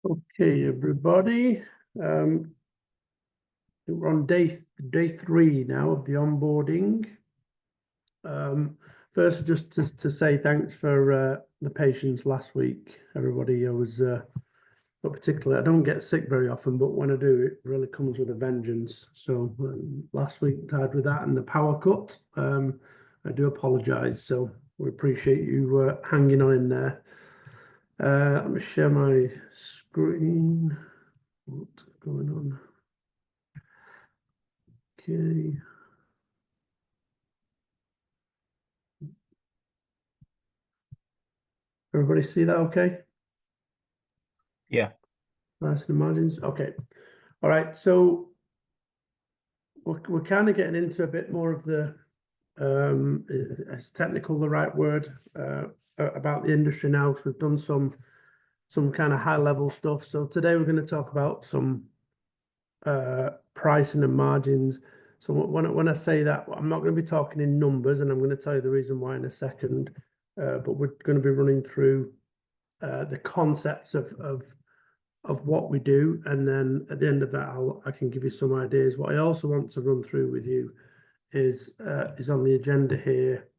Okay, everybody. We're on day 3 now of the onboarding. First, just to say thanks for the patience last week, everybody. I was not particularly. I don't get sick very often, but when I do, it really comes with a vengeance. So last week tied with that and the power cut. I do apologise. So we appreciate you hanging on in there. Let me share my screen. What's going on? Okay. Everybody see that okay? Yeah. Nice and margins. Okay. All right. So we're kind of getting into a bit more of the is technical the right word about the industry now, because we've done some kind of high level stuff. So today we're going to talk about some pricing and margins. So when I say that, I'm not going to be talking in numbers, and I'm going to tell you the reason why in a second. But we're going to be running through the concepts of what we do, and then at the end of that, I can give you some ideas. What I also want to run through with you is on the agenda here.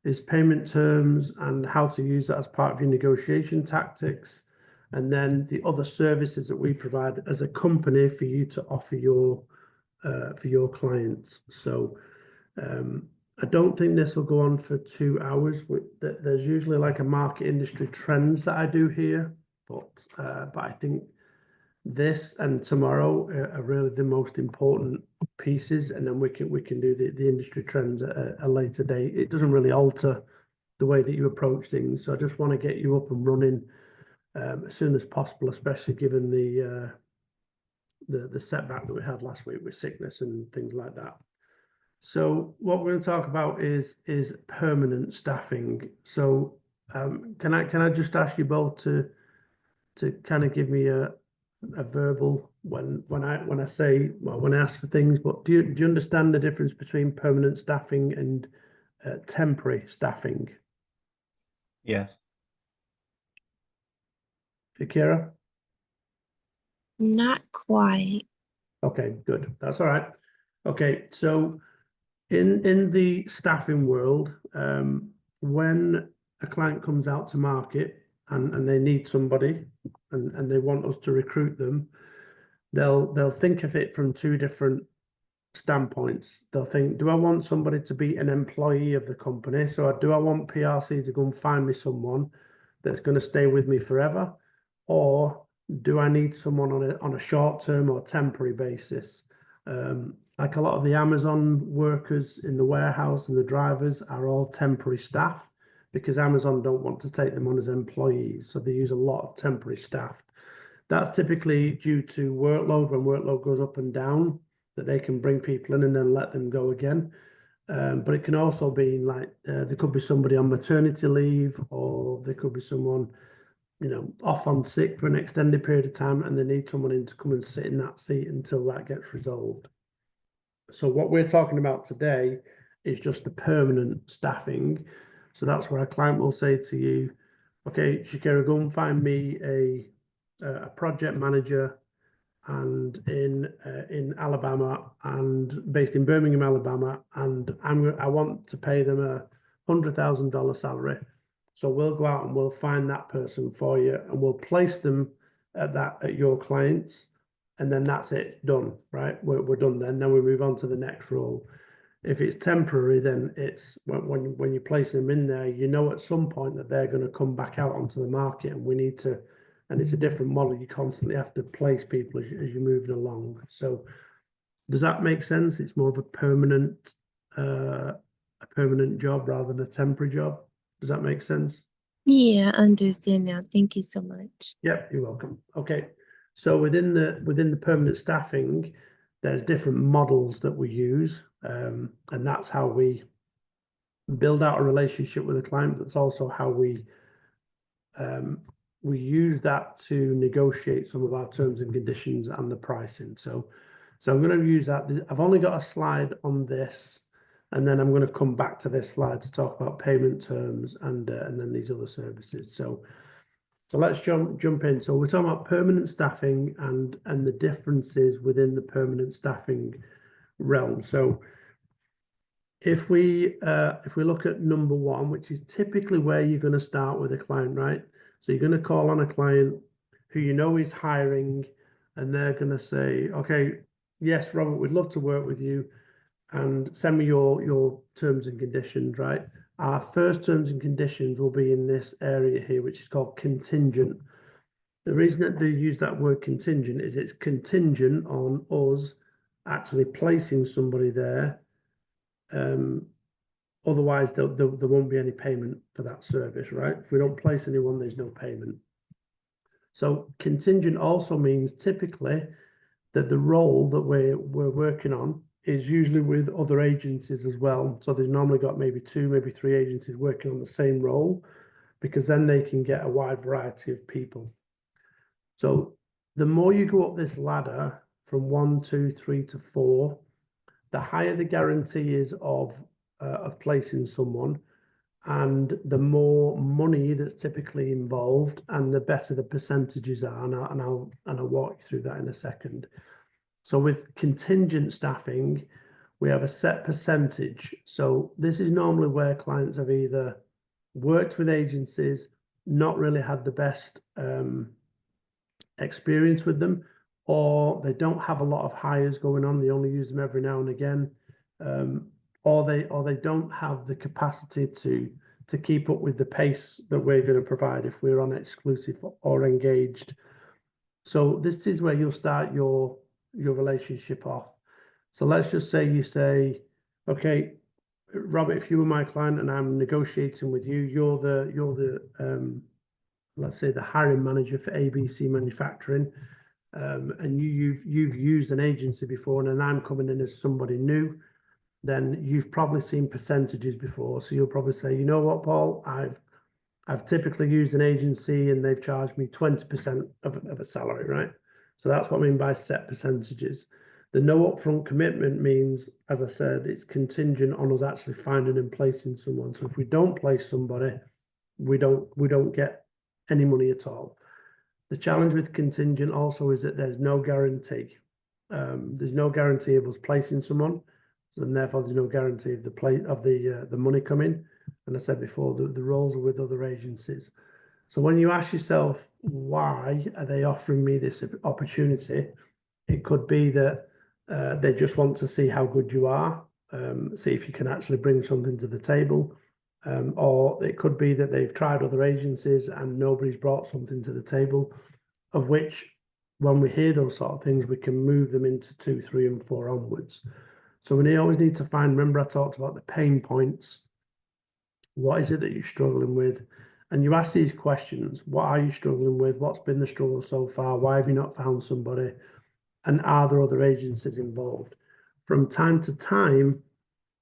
Is payment terms and how to use that as part of your negotiation tactics, and then the other services that we provide as a company for you to offer for your clients. So I don't think this will go on for 2 hours. There's usually like a market industry trends that I do here, but I think this and tomorrow are really the most important pieces, and then we can do the industry trends at a later date. It doesn't really alter the way that you approach things, so I just want to get you up and running as soon as possible, especially given the setback that we had last week with sickness and things like that. So what we're going to talk about is permanent staffing. So can I just ask you both to kind of give me a verbal when I say, well, when I ask for things, but do you understand the difference between permanent staffing and temporary staffing? Yes. Shakira? Not quite. Okay, good. That's all right. Okay, so in the staffing world, when a client comes out to market and they need somebody and they want us to recruit them, they'll think of it from 2 different standpoints. They'll think, do I want somebody to be an employee of the company? So do I want PRC to go and find me someone that's going to stay with me forever? Or do I need someone on a short-term or temporary basis? Like a lot of the Amazon workers in the warehouse and the drivers are all temporary staff, because Amazon don't want to take them on as employees. So they use a lot of temporary staff. That's typically due to workload. When workload goes up and down, that they can bring people in and then let them go again. But it can also be like there could be somebody on maternity leave, or there could be someone, off on sick for an extended period of time, and they need someone in to come and sit in that seat until that gets resolved. So what we're talking about today is just the permanent staffing. So that's where a client will say to you, okay, Shakira, go and find me a project manager and in Alabama, and based in Birmingham, Alabama, and I want to pay them a $100,000 salary. So we'll go out and we'll find that person for you, and we'll place them at your clients, and then that's it, done, right? We're done then. Then we move on to the next role. If it's temporary, then it's when you place them in there, at some point that they're going to come back out onto the market, and we need to. And it's a different model. You constantly have to place people as you're moving along. So does that make sense? It's more of a permanent job rather than a temporary job. Does that make sense? Yeah, I understand now. Thank you so much. Yeah, you're welcome. Okay. So within the permanent staffing, there's different models that we use. And that's how we build out a relationship with a client. That's also how we use that to negotiate some of our terms and conditions and the pricing. So I'm going to use that. I've only got a slide on this, and then I'm going to come back to this slide to talk about payment terms and then these other services. So So let's jump in. So we're talking about permanent staffing and the differences within the permanent staffing realm. So if we look at number one, which is typically where you're going to start with a client, right? So you're going to call on a client who you know is hiring, and they're going to say, okay, yes, Robert, we'd love to work with you, and send me your terms and conditions, right? Our first terms and conditions will be in this area here, which is called contingent. The reason that they use that word contingent is it's contingent on us actually placing somebody there. Otherwise, there won't be any payment for that service, right? If we don't place anyone, there's no payment. So contingent also means typically that the role that we're working on is usually with other agencies as well. So there's normally got maybe 2, maybe 3 agencies working on the same role, because then they can get a wide variety of people. So the more you go up this ladder from 1, 2, 3 to 4, the higher the guarantee is of placing someone, and the more money that's typically involved, and the better the percentages are. And I'll walk you through that in a second. So with contingent staffing, we have a set percentage. So this is normally where clients have either worked with agencies, not really had the best experience with them, or they don't have a lot of hires going on. They only use them every now and again, or they don't have the capacity to keep up with the pace that we're going to provide if we're on exclusive or engaged. So this is where you'll start your relationship off. So let's just say you say, okay, Robert, if you were my client and I'm negotiating with you, you're the let's say the hiring manager for ABC Manufacturing, and you've used an agency before, and then I'm coming in as somebody new. Then you've probably seen percentages before, so you'll probably say, you know what, Paul, I've typically used an agency and they've charged me 20% of a salary, right? So that's what I mean by set percentages. The no upfront commitment means, as I said, it's contingent on us actually finding and placing someone. So if we don't place somebody, we don't get any money at all. The challenge with contingent also is that there's no guarantee. There's no guarantee of us placing someone, and therefore there's no guarantee of the money coming. And I said before, the roles are with other agencies. So when you ask yourself, why are they offering me this opportunity? It could be that they just want to see how good you are, see if you can actually bring something to the table. Or it could be that they've tried other agencies and nobody's brought something to the table, of which, when we hear those sort of things, we can move them into 2, 3, and 4 onwards. So we always need to find, remember I talked about the pain points. What is it that you're struggling with? And you ask these questions. What are you struggling with? What's been the struggle so far? Why have you not found somebody? And are there other agencies involved? From time to time,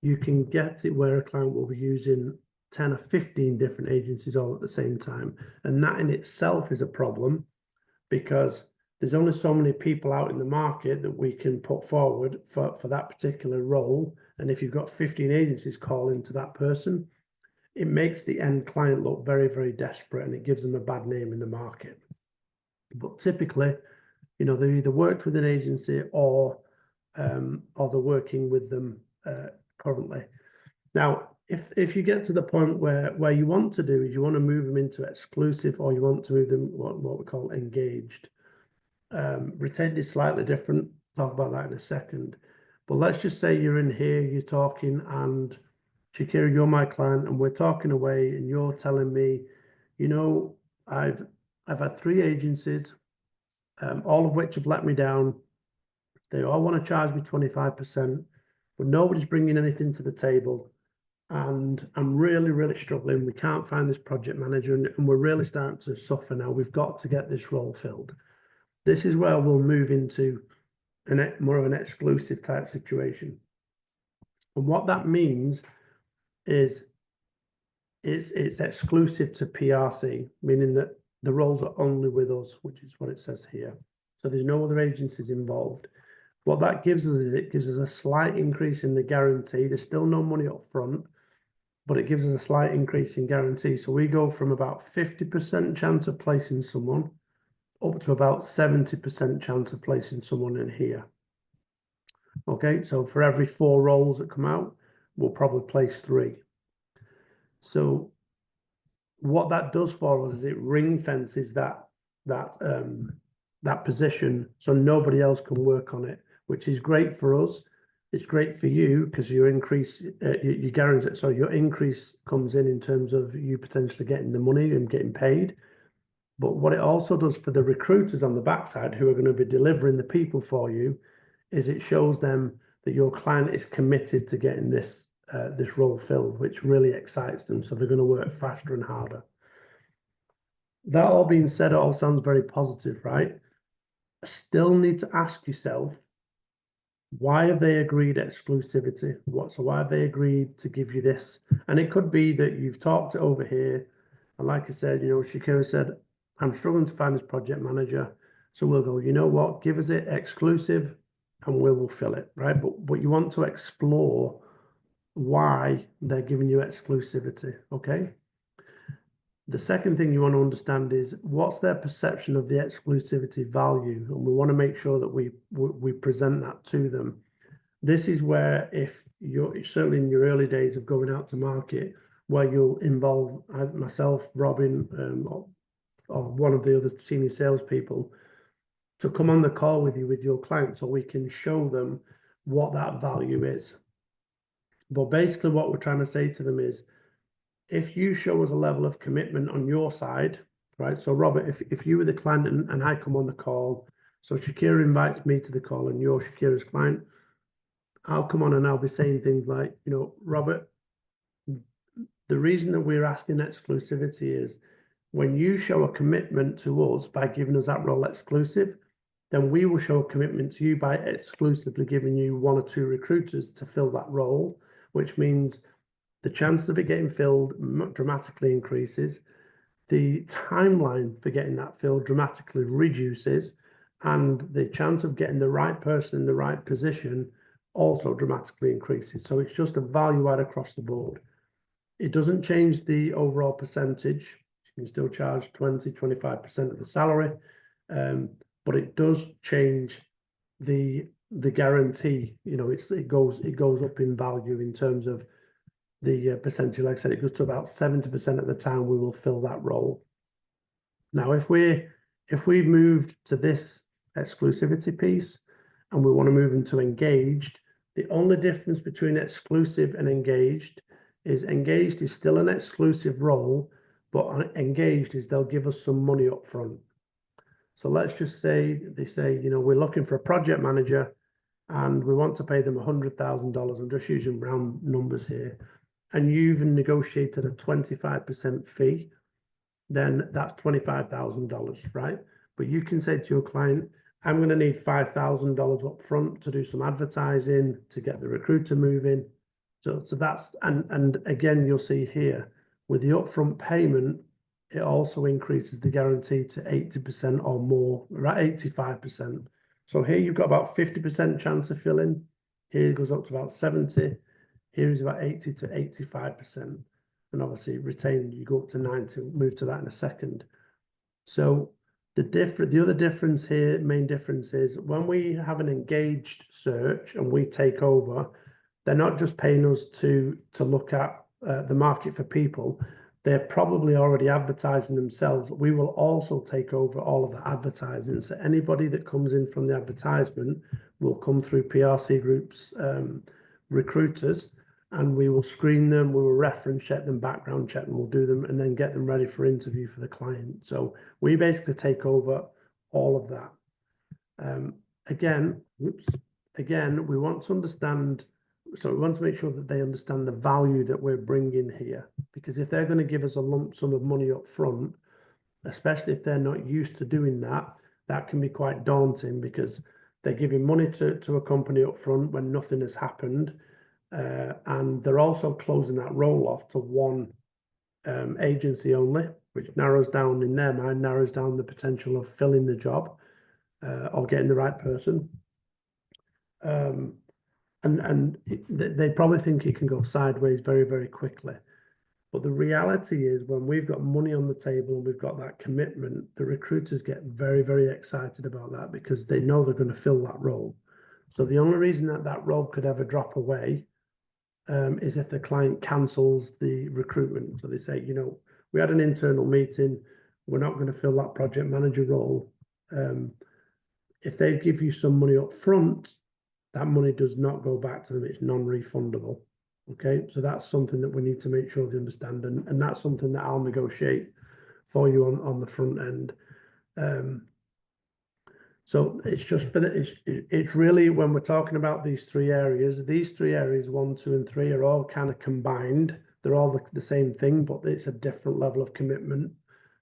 you can get it where a client will be using 10 or 15 different agencies all at the same time. And that in itself is a problem, because there's only so many people out in the market that we can put forward for that particular role. And if you've got 15 agencies calling to that person, it makes the end client look very, very desperate, and it gives them a bad name in the market. But typically, you know, they either worked with an agency or they're working with them currently. Now, if you get to the point where you want to do is you want to move them into exclusive, or you want to move them what we call engaged. Retained is slightly different. Talk about that in a second. But let's just say you're in here, you're talking, and Shakira, you're my client, and we're talking away, and you're telling me, you know, I've had 3 agencies, all of which have let me down. They all want to charge me 25%, but nobody's bringing anything to the table. And I'm really, really struggling. We can't find this project manager, and we're really starting to suffer now. We've got to get this role filled. This is where we'll move into more of an exclusive type situation. And what that means is it's exclusive to PRC, meaning that the roles are only with us, which is what it says here. So there's no other agencies involved. What that gives us is it gives us a slight increase in the guarantee. There's still no money up front, but it gives us a slight increase in guarantee. So we go from about 50% chance of placing someone up to about 70% chance of placing someone in here. Okay, so for every 4 roles that come out, we'll probably place 3. So what that does for us is it ring fences that position, so nobody else can work on it, which is great for us. It's great for you because your increase, you guarantee. So your increase comes in terms of you potentially getting the money and getting paid. But what it also does for the recruiters on the backside who are going to be delivering the people for you is it shows them that your client is committed to getting this role filled, which really excites them. So they're going to work faster and harder. That all being said, it all sounds very positive, right? Still need to ask yourself, why have they agreed exclusivity? So why have they agreed to give you this? And it could be that you've talked it over here. And like I said, Shakira said, I'm struggling to find this project manager. So we'll go, you know what, give us it exclusive and we will fill it, right? But you want to explore why they're giving you exclusivity, okay? The second thing you want to understand is what's their perception of the exclusivity value, and we want to make sure that we present that to them. This is where, if you're certainly in your early days of going out to market, where you'll involve myself, Robin, or one of the other senior salespeople to come on the call with you with your client, so we can show them what that value is. But basically, what we're trying to say to them is, if you show us a level of commitment on your side, right? So Robert, if you were the client and I come on the call, so Shakira invites me to the call and you're Shakira's client, I'll come on and I'll be saying things like, Robert, the reason that we're asking exclusivity is when you show a commitment to us by giving us that role exclusive, then we will show a commitment to you by exclusively giving you 1 or 2 recruiters to fill that role, which means the chances of it getting filled dramatically increases. The timeline for getting that filled dramatically reduces, and the chance of getting the right person in the right position also dramatically increases. So it's just a value add across the board. It doesn't change the overall percentage. You can still charge 20, 25% of the salary, but it does change the guarantee. It goes up in value in terms of the percentage. Like I said, it goes to about 70% of the time we will fill that role. Now, if we've moved to this exclusivity piece and we want to move into engaged, the only difference between exclusive and engaged is still an exclusive role, but engaged is they'll give us some money up front. So let's just say they say, we're looking for a project manager and we want to pay them $100,000. I'm just using round numbers here. And you've negotiated a 25% fee, then that's $25,000, right? But you can say to your client, I'm going to need $5,000 up front to do some advertising, to get the recruiter moving. So that's, and again, you'll see here, with the upfront payment, it also increases the guarantee to 80% or more, right? 85%. So here you've got about 50% chance of filling. Here it goes up to about 70. Here is about 80 to 85%. And obviously retain, you go up to 90, move to that in a second. So the other difference here, main difference is when we have an engaged search and we take over, they're not just paying us to look at the market for people. They're probably already advertising themselves. We will also take over all of the advertising. So anybody that comes in from the advertisement will come through PRC Group's recruiters, and we will screen them, we will reference check them, background check them, we'll do them, and then get them ready for interview for the client. So we basically take over all of that. Again, we want to understand, so we want to make sure that they understand the value that we're bringing here, because if they're going to give us a lump sum of money up front, especially if they're not used to doing that, that can be quite daunting, because they're giving money to a company up front when nothing has happened. And they're also closing that role off to one agency only, which narrows down, in their mind, narrows down the potential of filling the job or getting the right person. And they probably think it can go sideways very, very quickly. But the reality is when we've got money on the table and we've got that commitment, the recruiters get very, very excited about that because they know they're going to fill that role. So the only reason that that role could ever drop away is if the client cancels the recruitment. So they say, you know, we had an internal meeting, we're not going to fill that project manager role. If they give you some money up front, that money does not go back to them. It's non-refundable. Okay, so that's something that we need to make sure they understand, and that's something that I'll negotiate for you on the front end. So it's just for it's really when we're talking about these three areas, 1, 2, and 3 are all kind of combined. They're all the same thing, but it's a different level of commitment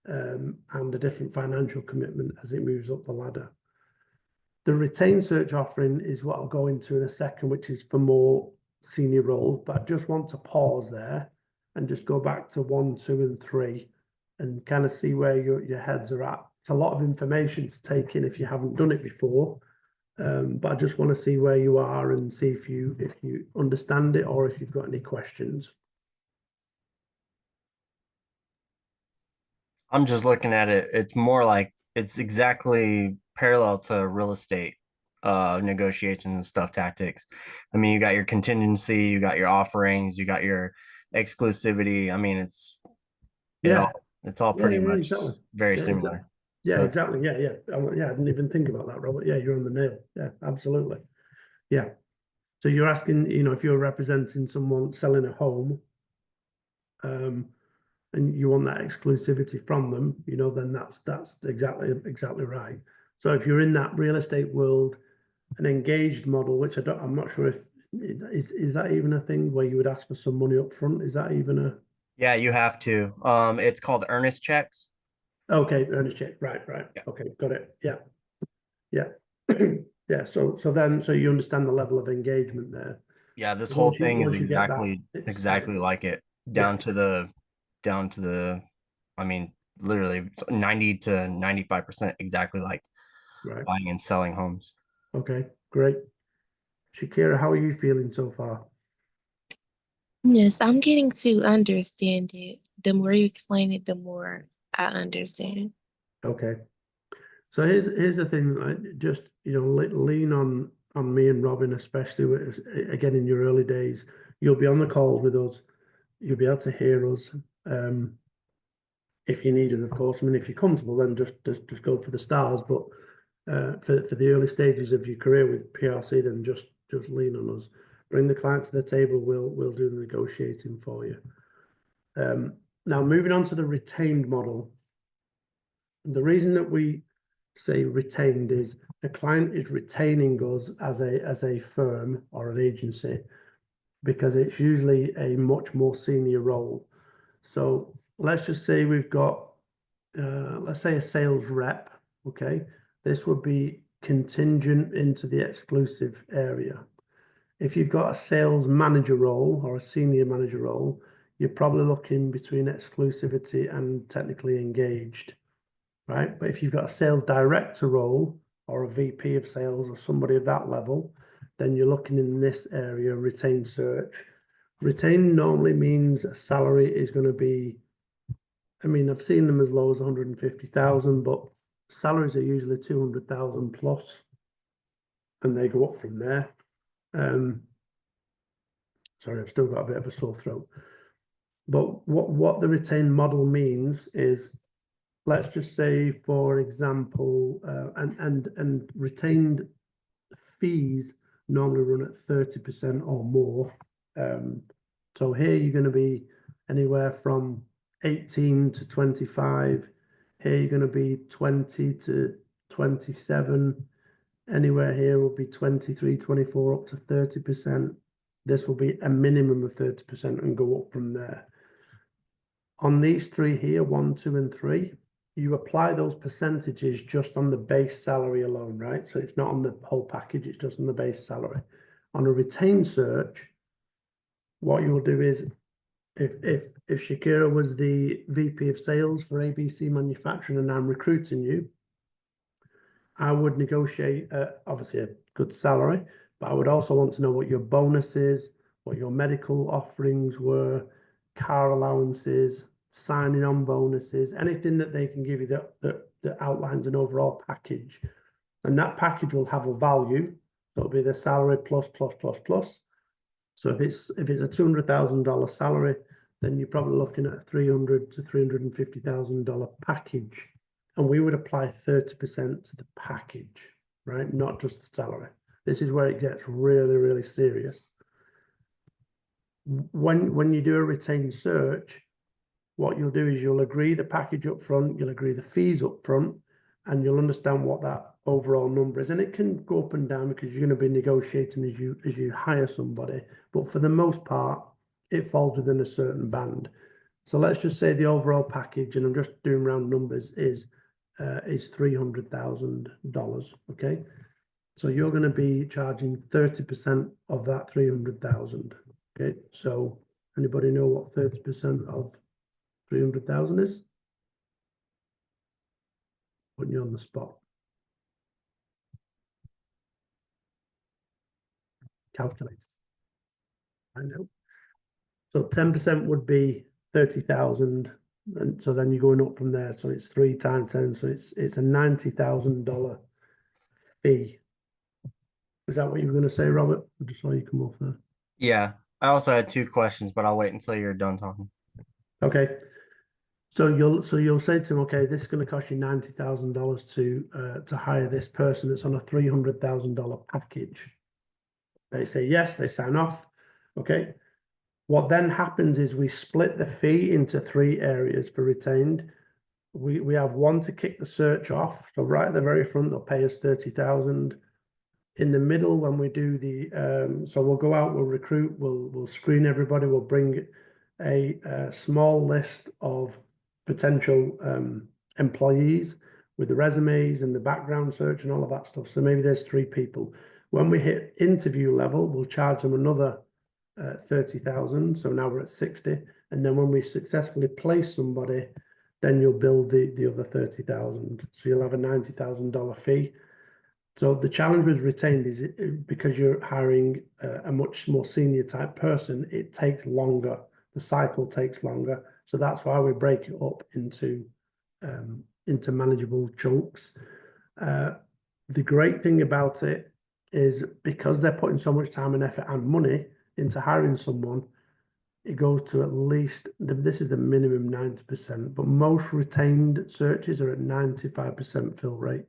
and a different financial commitment as it moves up the ladder. The retained search offering is what I'll go into in a second, which is for more senior roles, but I just want to pause there and just go back to 1, 2, and 3 and kind of see where your heads are at. It's a lot of information to take in if you haven't done it before, but I just want to see where you are and see if you understand it or if you've got any questions. I'm just looking at it. It's more like it's exactly parallel to real estate negotiations and stuff tactics. I mean, you got your contingency, you got your offerings, you got your exclusivity. I mean, it's Yeah, pretty much exactly. very Yeah, similar. Yeah, So exactly. Yeah. Yeah, I didn't even think about that, Robert. Yeah, you're on the nail. Yeah, absolutely. Yeah. So you're asking, you know, if you're representing someone selling a home, and you want that exclusivity from them, you know, then that's exactly right. So if you're in that real estate world, an engaged model, which I'm not sure if is that even a thing where you would ask for some money up front? Is that even a yeah, you have to. It's called earnest checks. okay, earnest check, right. Yeah. Okay, got it. Yeah. Yeah. So you understand the level of engagement there. Yeah, this whole Once thing is you get that, exactly like it, yeah, down to the, I mean, literally 90 to 95% exactly like right. buying and selling homes. Okay, great. Shakira, how are you feeling so far? Yes, I'm getting to understand it. The more you explain it, the more I understand. Okay. So here's the thing, right? Just you know, lean on me and Robin, especially again in your early days. You'll be on the calls with us. You'll be able to hear us. If you need it, of course. I mean, if you're comfortable, then just go for the stars. But for the early stages of your career with PRC, then just lean on us. Bring the client to the table. We'll do the negotiating for you. Now moving on to the retained model. The reason that we say retained is the client is retaining us as a firm or an agency because it's usually a much more senior role. So let's just say we've got, let's say a sales rep, okay? This would be contingent into the exclusive area. If you've got a sales manager role or a senior manager role, you're probably looking between exclusivity and technically engaged, right? But if you've got a sales director role or a VP of sales or somebody of that level, then you're looking in this area, retained search. Retained normally means a salary is going to be, I mean, I've seen them as low as 150,000, but salaries are usually 200,000 plus, and they go up from there. Sorry, I've still got a bit of a sore throat. But what the retained model means is, let's just say, for example, and retained fees normally run at 30% or more. So here you're going to be anywhere from 18 to 25. Here you're going to be 20 to 27. Anywhere here will be 23, 24 up to 30%. This will be a minimum of 30% and go up from there. On these three here, 1, 2, and 3, you apply those percentages just on the base salary alone, right? So it's not on the whole package, it's just on the base salary. On a retained search, what you will do is if Shakira was the VP of sales for ABC Manufacturing and I'm recruiting you, I would negotiate obviously a good salary, but I would also want to know what your bonus is, what your medical offerings were, car allowances, signing on bonuses, anything that they can give you that outlines an overall package. And that package will have a value. So it'll be the salary plus. So if it's a $200,000 salary, then you're probably looking at a $300,000 to $350,000 package. And we would apply 30% to the package, right? Not just the salary. This is where it gets really, really serious. When you do a retained search, what you'll do is you'll agree the package up front, you'll agree the fees up front, and you'll understand what that overall number is. And it can go up and down because you're going to be negotiating as you hire somebody. But for the most part, it falls within a certain band. So let's just say the overall package, and I'm just doing round numbers, is $300,000. Okay, so you're going to be charging 30% of that 300,000. Okay, so anybody know what 30% of 300,000 is? Putting you on the spot. Calculate. I know. So 10% would be 30,000, and so then you're going up from there. So it's 3 times 10, so it's a $90,000 fee. Is that what you were going to say, Robert? I just saw you come off there. Yeah. I also had 2 questions, but I'll wait until you're done talking. Okay. So you'll say to them, okay, this is going to cost you $90,000 to hire this person that's on a $300,000 package. They say yes, they sign off. Okay. What then happens is we split the fee into 3 areas for retained. We have one to kick the search off. So right at the very front, they'll pay us $30,000. In the middle, when we do the so we'll go out, we'll recruit, we'll screen everybody, we'll bring a small list of potential employees with the resumes and the background search and all of that stuff. So maybe there's 3 people. When we hit interview level, we'll charge them another 30,000. So now we're at 60. And then when we successfully place somebody, then you'll bill the other 30,000. So you'll have a $90,000 fee. So the challenge with retained is because you're hiring a much more senior type person, it takes longer. The cycle takes longer. So that's why we break it up into manageable chunks. The great thing about it is because they're putting so much time and effort and money into hiring someone, it goes to at least, this is the minimum 90%, but most retained searches are at 95% fill rate.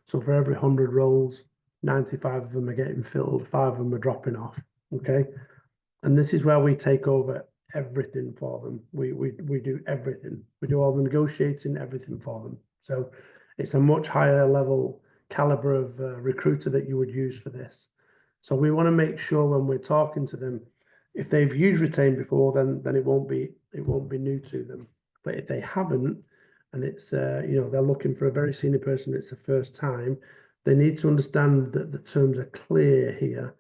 So for every 100 roles, 95 of them are getting filled, 5 of them are dropping off, okay? And this is where we take over everything for them. We do everything. We do all the negotiating, everything for them. So it's a much higher level caliber of recruiter that you would use for this. So we want to make sure when we're talking to them, if they've used retained before, then it won't be new to them. But if they haven't, and it's they're looking for a very senior person, it's the first time, they need to understand that the terms are clear here,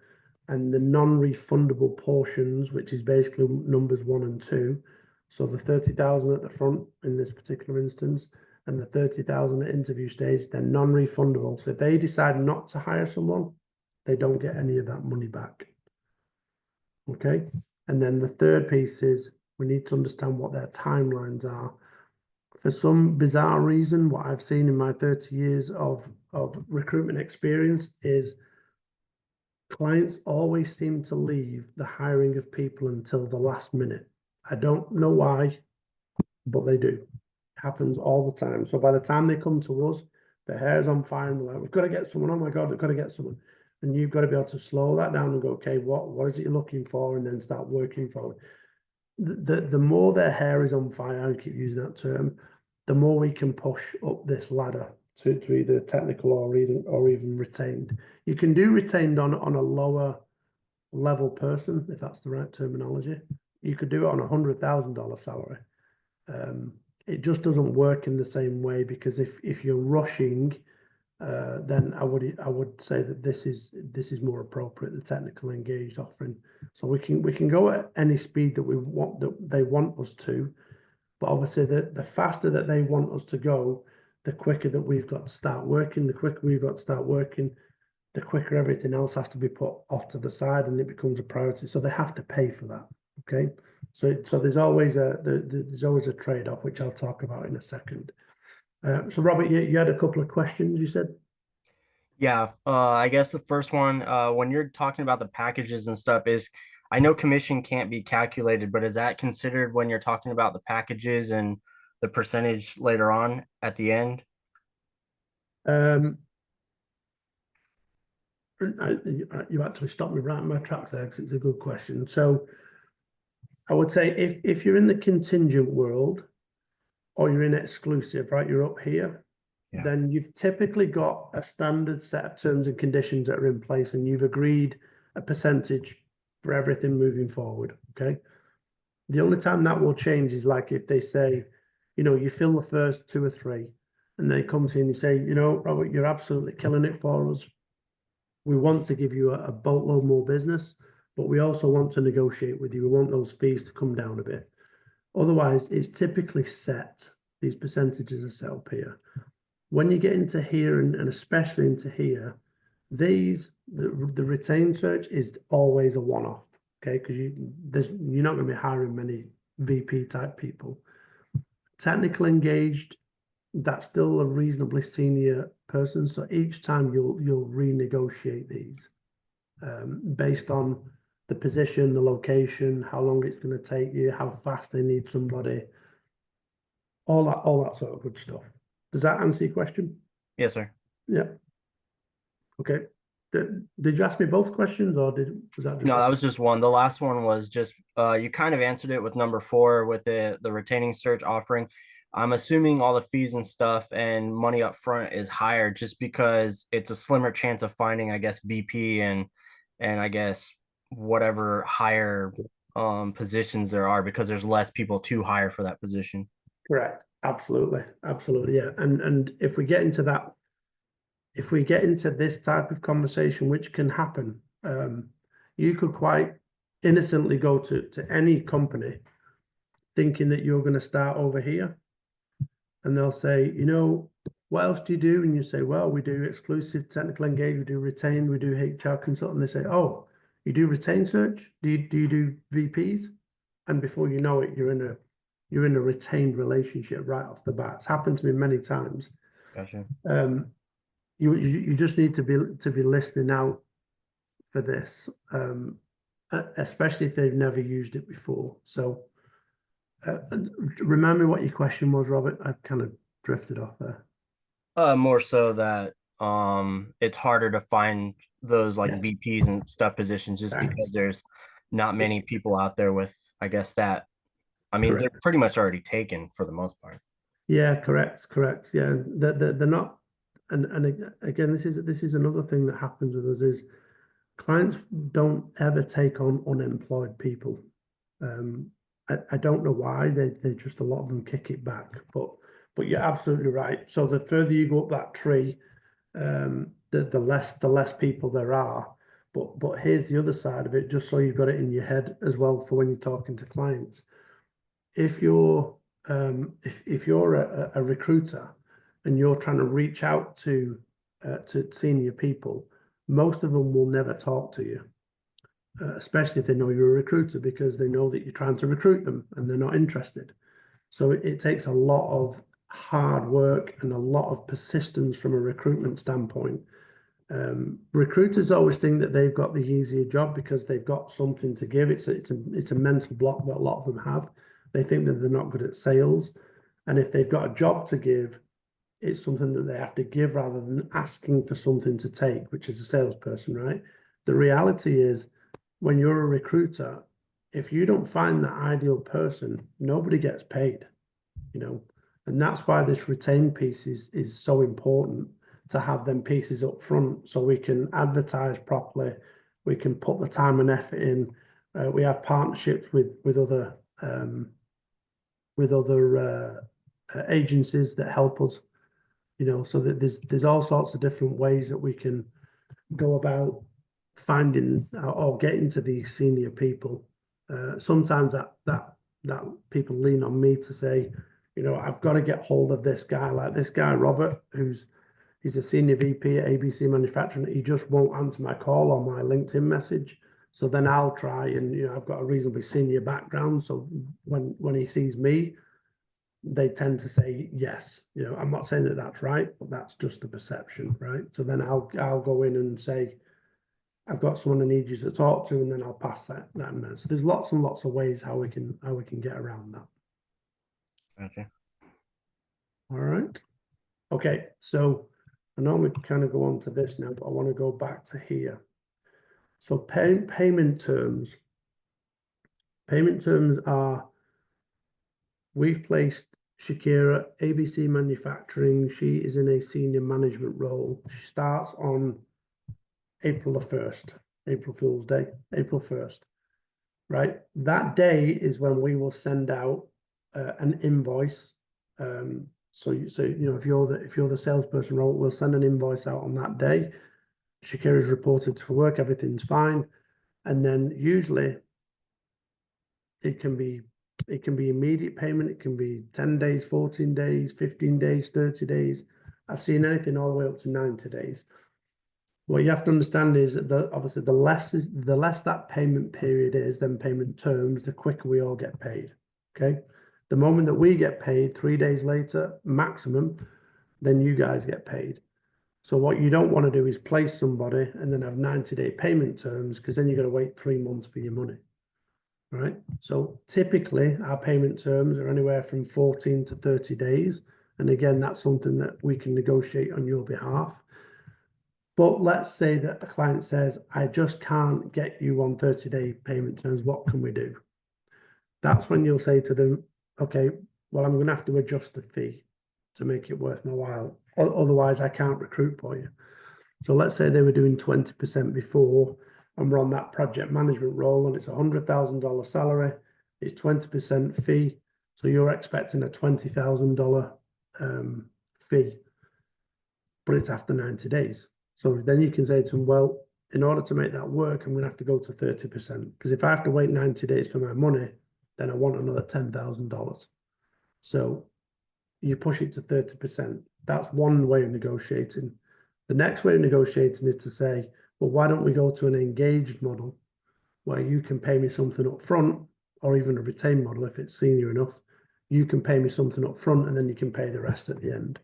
and the non-refundable portions, which is basically numbers 1 and 2. So the 30,000 at the front in this particular instance, and the 30,000 at interview stage, they're non-refundable. So if they decide not to hire someone, they don't get any of that money back. Okay. And then the third piece is we need to understand what their timelines are. For some bizarre reason, what I've seen in my 30 years of recruitment experience is clients always seem to leave the hiring of people until the last minute. I don't know why, but they do. It happens all the time. So by the time they come to us, their hair's on fire and they're like, we've got to get someone. Oh my God, we've got to get someone. And you've got to be able to slow that down and go, okay, what is it you're looking for? And then start working for it. The more their hair is on fire, I keep using that term, the more we can push up this ladder to either technical or even retained. You can do retained on a lower level person, if that's the right terminology. You could do it on $100,000 salary. It just doesn't work in the same way, because if you're rushing, then I would say that this is more appropriate, the technical engaged offering. So we can go at any speed that they want us to, but obviously the faster that they want us to go, the quicker that we've got to start working. The quicker we've got to start working, the quicker everything else has to be put off to the side and it becomes a priority. So they have to pay for that. Okay. So there's always a trade-off, which I'll talk about in a second. So Robert, you had a couple of questions, you said? Yeah, I guess the first one, when you're talking about the packages and stuff, I know commission can't be calculated, but is that considered when you're talking about the packages and the percentage later on at the end? You actually stopped me right in my tracks there, because it's a good question. So I would say if you're in the contingent world or you're in exclusive, right, you're up here, Yeah. then you've typically got a standard set of terms and conditions that are in place, and you've agreed a percentage for everything moving forward. Okay. The only time that will change is like if they say, you fill the first 2 or 3, and they come to you and you say, Robert, you're absolutely killing it for us. We want to give you a boatload more business, but we also want to negotiate with you. We want those fees to come down a bit. Otherwise, it's typically set. These percentages are set up here. When you get into here, and especially into here, the retained search is always a one-off, okay? Because you're not going to be hiring many VP type people. Technical engaged, that's still a reasonably senior person. So each time you'll renegotiate these based on the position, the location, how long it's going to take you, how fast they need somebody, all that sort of good stuff. Does that answer your question? Yes, sir. Yeah. Okay. Did you ask me both questions, or was that just No, that was just one. The last one was just you kind of answered it with number 4 with the retaining search offering. I'm assuming all the fees and stuff and money up front is higher just because it's a slimmer chance of finding, I guess, VP and I guess whatever higher positions there are, because there's less people to hire for that position. correct? Absolutely, absolutely, yeah. And if we get into that, if we get into this type of conversation, which can happen, you could quite innocently go to any company thinking that you're going to start over here, and they'll say, what else do you do? And you say, well, we do exclusive technical engagement, we do retained, we do HR consultant. They say, oh, you do retained search? Do you do VPs? And before you know it, you're in a retained relationship right off the bat. It's happened to me many times. Gotcha. You just need to be listening out for this, especially if they've never used it before. So remind me what your question was, Robert. I kind of drifted off there. More so that it's harder to find those like Yes. VPs and stuff positions just Thanks. because there's not many people out there with, I guess, that. I mean, Correct. they're pretty much already taken for the most part. Yeah, correct. Yeah, they're not. And again, this is another thing that happens with us is clients don't ever take on unemployed people. I don't know why they just, a lot of them kick it back, but you're absolutely right. So the further you go up that tree, the less people there are. But here's the other side of it, just so you've got it in your head as well for when you're talking to clients. If you're if you're a recruiter and you're trying to reach out to senior people, most of them will never talk to you, especially if they know you're a recruiter, because they know that you're trying to recruit them and they're not interested. So it takes a lot of hard work and a lot of persistence from a recruitment standpoint. Recruiters always think that they've got the easier job because they've got something to give. It's a mental block that a lot of them have. They think that they're not good at sales, and if they've got a job to give, it's something that they have to give rather than asking for something to take, which is a salesperson, right? The reality is, when you're a recruiter, if you don't find that ideal person, nobody gets paid, and that's why this retained piece is so important, to have them pieces up front so we can advertise properly, we can put the time and effort in. We have partnerships with other agencies that help us, so that there's all sorts of different ways that we can go about finding or getting to these senior people. Sometimes that people lean on me to say, I've got to get hold of this guy, like this guy Robert, he's a senior VP at ABC Manufacturing. He just won't answer my call or my LinkedIn message. So then I'll try and, I've got a reasonably senior background. So when he sees me, they tend to say yes. I'm not saying that that's right, but that's just a perception, right? So then I'll go in and say, I've got someone I need you to talk to, and then I'll pass that in there. So there's lots and lots of ways how we can get around that. Gotcha. All right. Okay, so I normally kind of go on to this now, but I want to go back to here. So payment terms. Payment terms are, we've placed Shakira, ABC Manufacturing. She is in a senior management role. She starts on April the 1st, April Fool's Day, April 1st, right? That day is when we will send out an invoice. So if you're the salesperson role, we'll send an invoice out on that day. Shakira's reported to work, everything's fine, and then usually it can be immediate payment. It can be 10 days, 14 days, 15 days, 30 days. I've seen anything all the way up to 90 days. What you have to understand is that obviously the less that payment period is, then payment terms, the quicker we all get paid. Okay. The moment that we get paid 3 days later, maximum, then you guys get paid. So what you don't want to do is place somebody and then have 90-day payment terms, because then you've got to wait 3 months for your money. Right. So typically our payment terms are anywhere from 14 to 30 days. And again, that's something that we can negotiate on your behalf. But let's say that the client says, I just can't get you on 30-day payment terms. What can we do? That's when you'll say to them, okay, well, I'm going to have to adjust the fee to make it worth my while. Otherwise, I can't recruit for you. So let's say they were doing 20% before, and we're on that project management role, and it's a $100,000 salary, it's 20% fee. So you're expecting a $20,000 fee, but it's after 90 days. So then you can say to them, well, in order to make that work, I'm going to have to go to 30%, because if I have to wait 90 days for my money, then I want another $10,000. So you push it to 30%. That's one way of negotiating. The next way of negotiating is to say, well, why don't we go to an engaged model where you can pay me something up front, or even a retained model if it's senior enough. You can pay me something up front and then you can pay the rest at the end.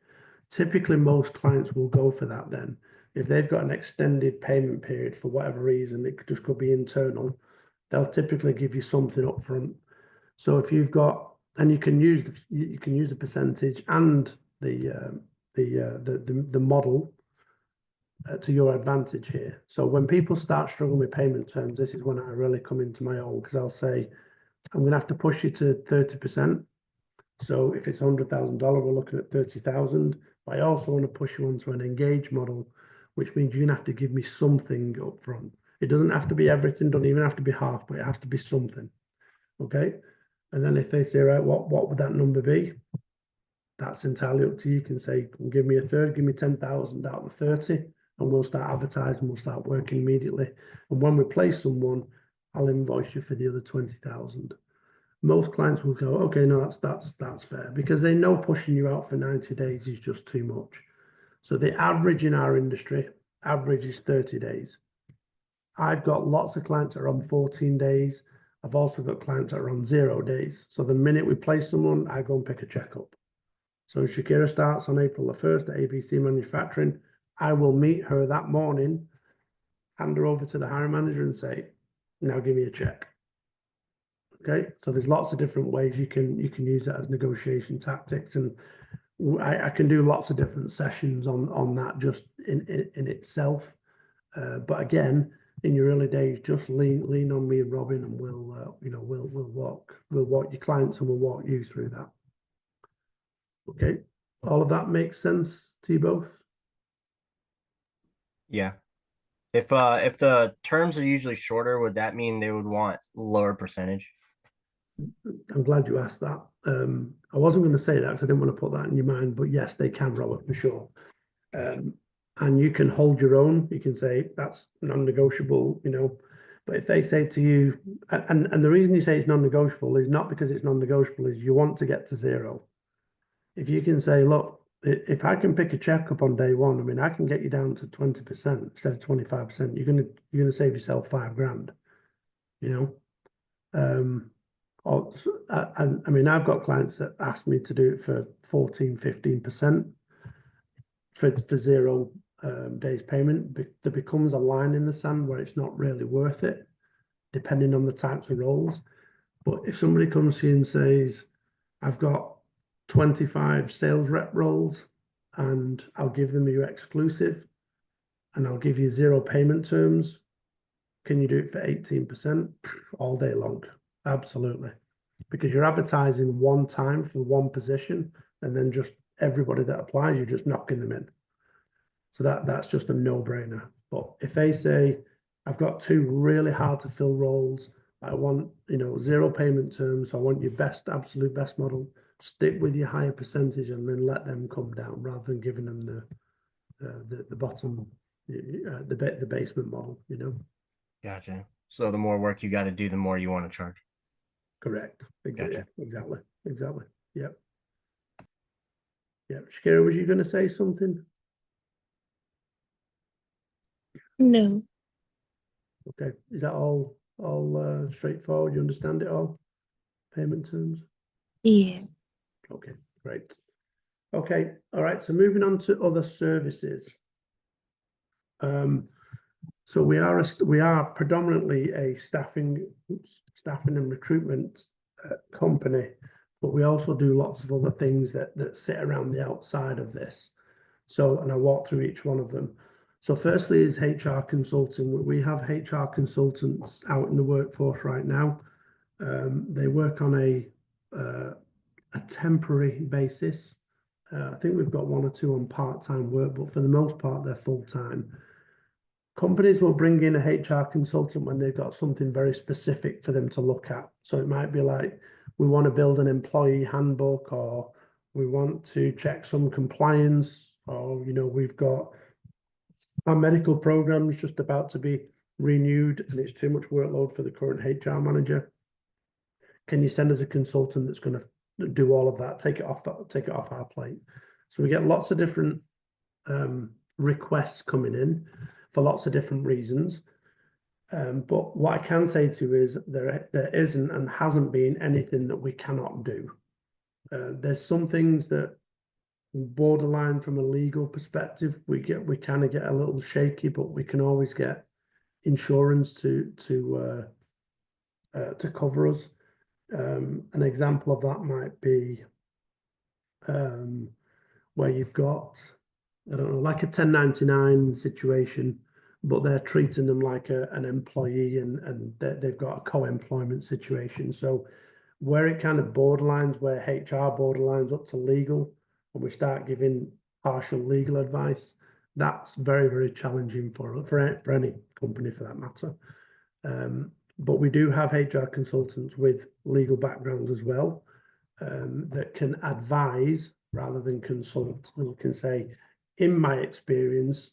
Typically, most clients will go for that then. If they've got an extended payment period for whatever reason, it just could be internal, they'll typically give you something up front. So if you've got, and you can use the percentage and the model to your advantage here. So when people start struggling with payment terms, this is when I really come into my own, because I'll say, I'm going to have to push you to 30%. So if it's $100,000, we're looking at 30,000. But I also want to push you onto an engaged model, which means you're going to have to give me something up front. It doesn't have to be everything, doesn't even have to be half, but it has to be something. Okay. And then if they say, right, what would that number be? That's entirely up to you. You can say, give me a third, give me 10,000 out of the 30, and we'll start advertising, we'll start working immediately. And when we place someone, I'll invoice you for the other 20,000. Most clients will go, okay, no, that's fair, because they know pushing you out for 90 days is just too much. So the average in our industry, average is 30 days. I've got lots of clients that are on 14 days. I've also got clients that are on 0 days. So the minute we place someone, I go and pick a check up. So Shakira starts on April the 1st at ABC Manufacturing. I will meet her that morning, hand her over to the hiring manager and say, now give me a check. Okay, so there's lots of different ways you can use that as negotiation tactics, and I can do lots of different sessions on that just in itself. But again, in your early days, just lean on me and Robin, and we'll walk your clients and we'll walk you through that. Okay, all of that makes sense to you both? Yeah. If the terms are usually shorter, would that mean they would want lower percentage? I'm glad you asked that. I wasn't going to say that because I didn't want to put that in your mind, but yes, they can, Robert, for sure. And you can hold your own. You can say that's non-negotiable, but if they say to you, and the reason you say it's non-negotiable is not because it's non-negotiable, is you want to get to 0. If you can say, look, if I can pick a check up on day one, I mean, I can get you down to 20% instead of 25%. You're going to save yourself $5 grand. you know. I mean, I've got clients that ask me to do it for 14, 15% for 0 days payment. There becomes a line in the sand where it's not really worth it, depending on the types of roles. But if somebody comes to you and says, I've got 25 sales rep roles and I'll give them you exclusive and I'll give you 0 payment terms, can you do it for 18%? All day long. Absolutely. Because you're advertising one time for one position and then just everybody that applies, you're just knocking them in. So that's just a no-brainer. But if they say, I've got 2 really hard to fill roles, I want, 0 payment terms, so I want your best, absolute best model, stick with your higher percentage and then let them come down rather than giving them the bottom, the basement model, Gotcha. So the more work you got to do, the more you want to charge. Correct. Exactly. Gotcha. Exactly. Yep. Shakira, was you going to say something? No. Okay. Is that all straightforward? You understand it all? Payment terms? Yeah. Okay, great. Okay, all right. So moving on to other services. So we are predominantly a staffing and recruitment company, but we also do lots of other things that sit around the outside of this. So, and I walk through each one of them. So firstly is HR consulting. We have HR consultants out in the workforce right now. They work on a temporary basis. I think we've got 1 or 2 on part-time work, but for the most part, they're full-time. Companies will bring in a HR consultant when they've got something very specific for them to look at. So it might be like, we want to build an employee handbook, or we want to check some compliance, or, we've got our medical programs just about to be renewed and it's too much workload for the current HR manager. Can you send us a consultant that's going to do all of that, take it off our plate? So we get lots of different requests coming in for lots of different reasons. But what I can say to you is there isn't and hasn't been anything that we cannot do. There's some things that borderline from a legal perspective, we kind of get a little shaky, but we can always get insurance to cover us. An example of that might be where you've got, I don't know, like a 1099 situation, but they're treating them like an employee and they've got a co-employment situation. So where it kind of borderlines, where HR borderlines up to legal, and we start giving partial legal advice, that's very, very challenging for any company for that matter. But we do have HR consultants with legal backgrounds as well, that can advise rather than consult, and can say, in my experience,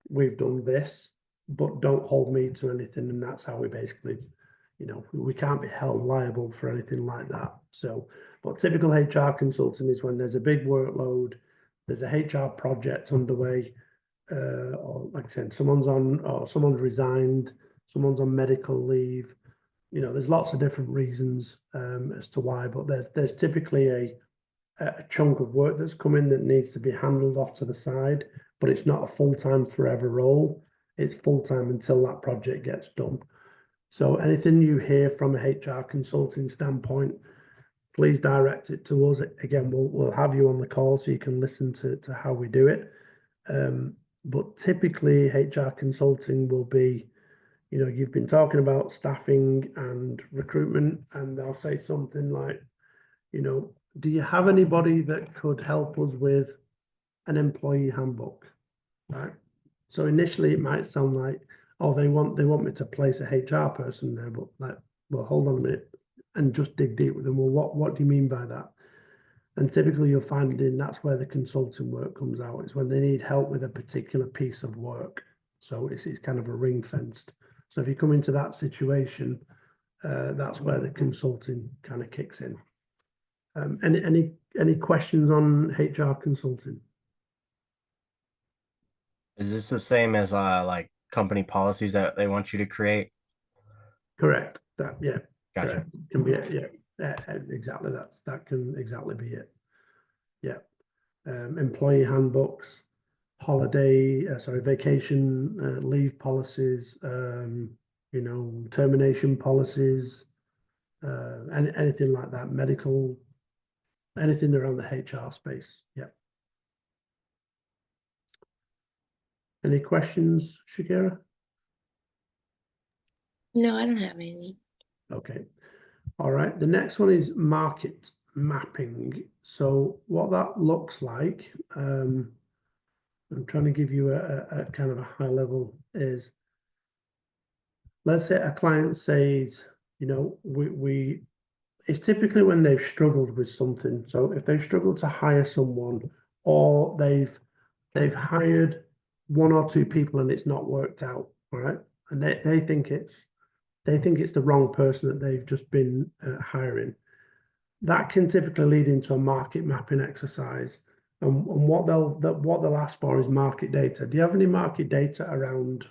we've done this, but don't hold me to anything. And that's how we basically, we can't be held liable for anything like that. So, but typical HR consulting is when there's a big workload, there's a HR project underway, or like I said, someone's resigned, someone's on medical leave. There's lots of different reasons as to why, but there's typically a chunk of work that's come in that needs to be handled off to the side, but it's not a full-time forever role. It's full-time until that project gets done. So anything you hear from a HR consulting standpoint, please direct it to us. Again, we'll have you on the call so you can listen to how we do it. But typically HR consulting will be, you've been talking about staffing and recruitment, and they'll say something like, do you have anybody that could help us with an employee handbook? Right. So initially it might sound like, oh, they want me to place a HR person there, but like, well, hold on a minute and just dig deep with them. Well, what do you mean by that? And typically you'll find that's where the consulting work comes out. It's when they need help with a particular piece of work. So it's kind of a ring fenced. So if you come into that situation, that's where the consulting kind of kicks in. Any questions on HR consulting? Is this the same as like company policies that they want you to create? Correct. That, yeah. Gotcha. Correct. Can be it, yeah. Exactly. That can exactly be it. Yeah. Employee handbooks, vacation leave policies, you know, termination policies, anything like that, medical, anything around the HR space. Yeah. Any questions, Shakira? No, I don't have any. Okay. All right. The next one is market mapping. So what that looks like, I'm trying to give you a kind of a high level is, let's say a client says, you know, it's typically when they've struggled with something. So if they've struggled to hire someone, or they've hired one or two people and it's not worked out, all right, and they think it's the wrong person that they've just been hiring. That can typically lead into a market mapping exercise. And what they'll ask for is market data. Do you have any market data around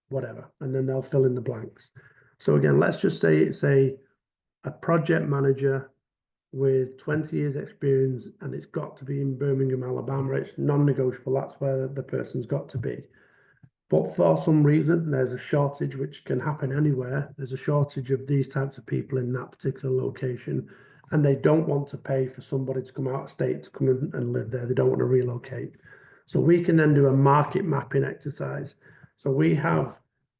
whatever? And then they'll fill in the blanks. So again, let's just say it's a project manager with 20 years experience, and it's got to be in Birmingham, Alabama. It's non-negotiable. That's where the person's got to be. But for some reason, there's a shortage, which can happen anywhere. There's a shortage of these types of people in that particular location, and they don't want to pay for somebody to come out of state to come in and live there. They don't want to relocate. So we can then do a market mapping exercise. So we have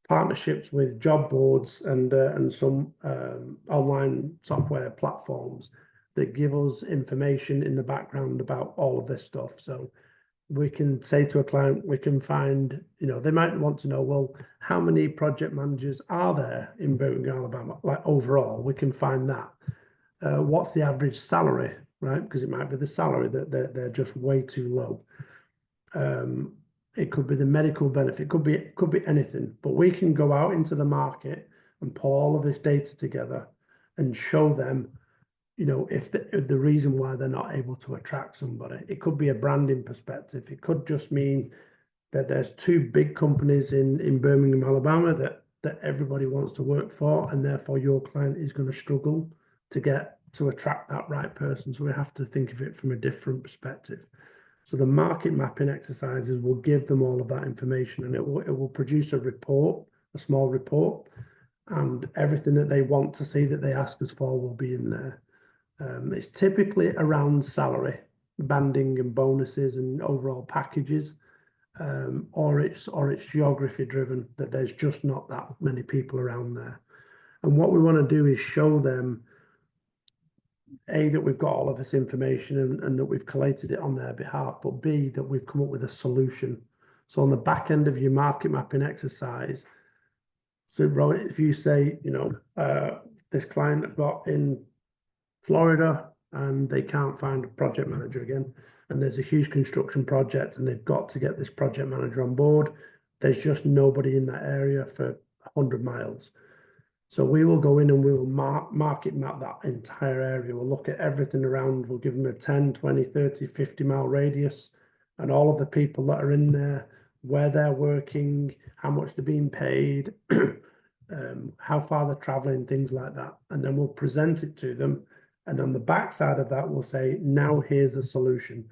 partnerships with job boards and some online software platforms that give us information in the background about all of this stuff. So we can say to a client, we can find, you know, they might want to know, well, how many project managers are there in Birmingham, Alabama? Like overall, we can find that. What's the average salary, right? Because it might be the salary that they're just way too low. It could be the medical benefit, could be anything, but we can go out into the market and pull all of this data together and show them, you know, if the reason why they're not able to attract somebody. It could be a branding perspective. It could just mean that there's two big companies in Birmingham, Alabama that everybody wants to work for, and therefore your client is going to struggle to attract that right person. So we have to think of it from a different perspective. So the market mapping exercises will give them all of that information, and it will produce a report, a small report, and everything that they want to see that they ask us for will be in there. It's typically around salary, banding and bonuses and overall packages, or it's geography driven, that there's just not that many people around there. And what we want to do is show them, A, that we've got all of this information and that we've collated it on their behalf, but B, that we've come up with a solution. So on the back end of your market mapping exercise, so Robert, if you say, you know, this client I've got in Florida and they can't find a project manager again, and there's a huge construction project and they've got to get this project manager on board, there's just nobody in that area for 100 miles. So we will go in and we will market map that entire area. We'll look at everything around. We'll give them a 10, 20, 30, 50 mile radius, and all of the people that are in there, where they're working, how much they're being paid, how far they're traveling, things like that. And then we'll present it to them. And on the backside of that, we'll say, now here's the solution.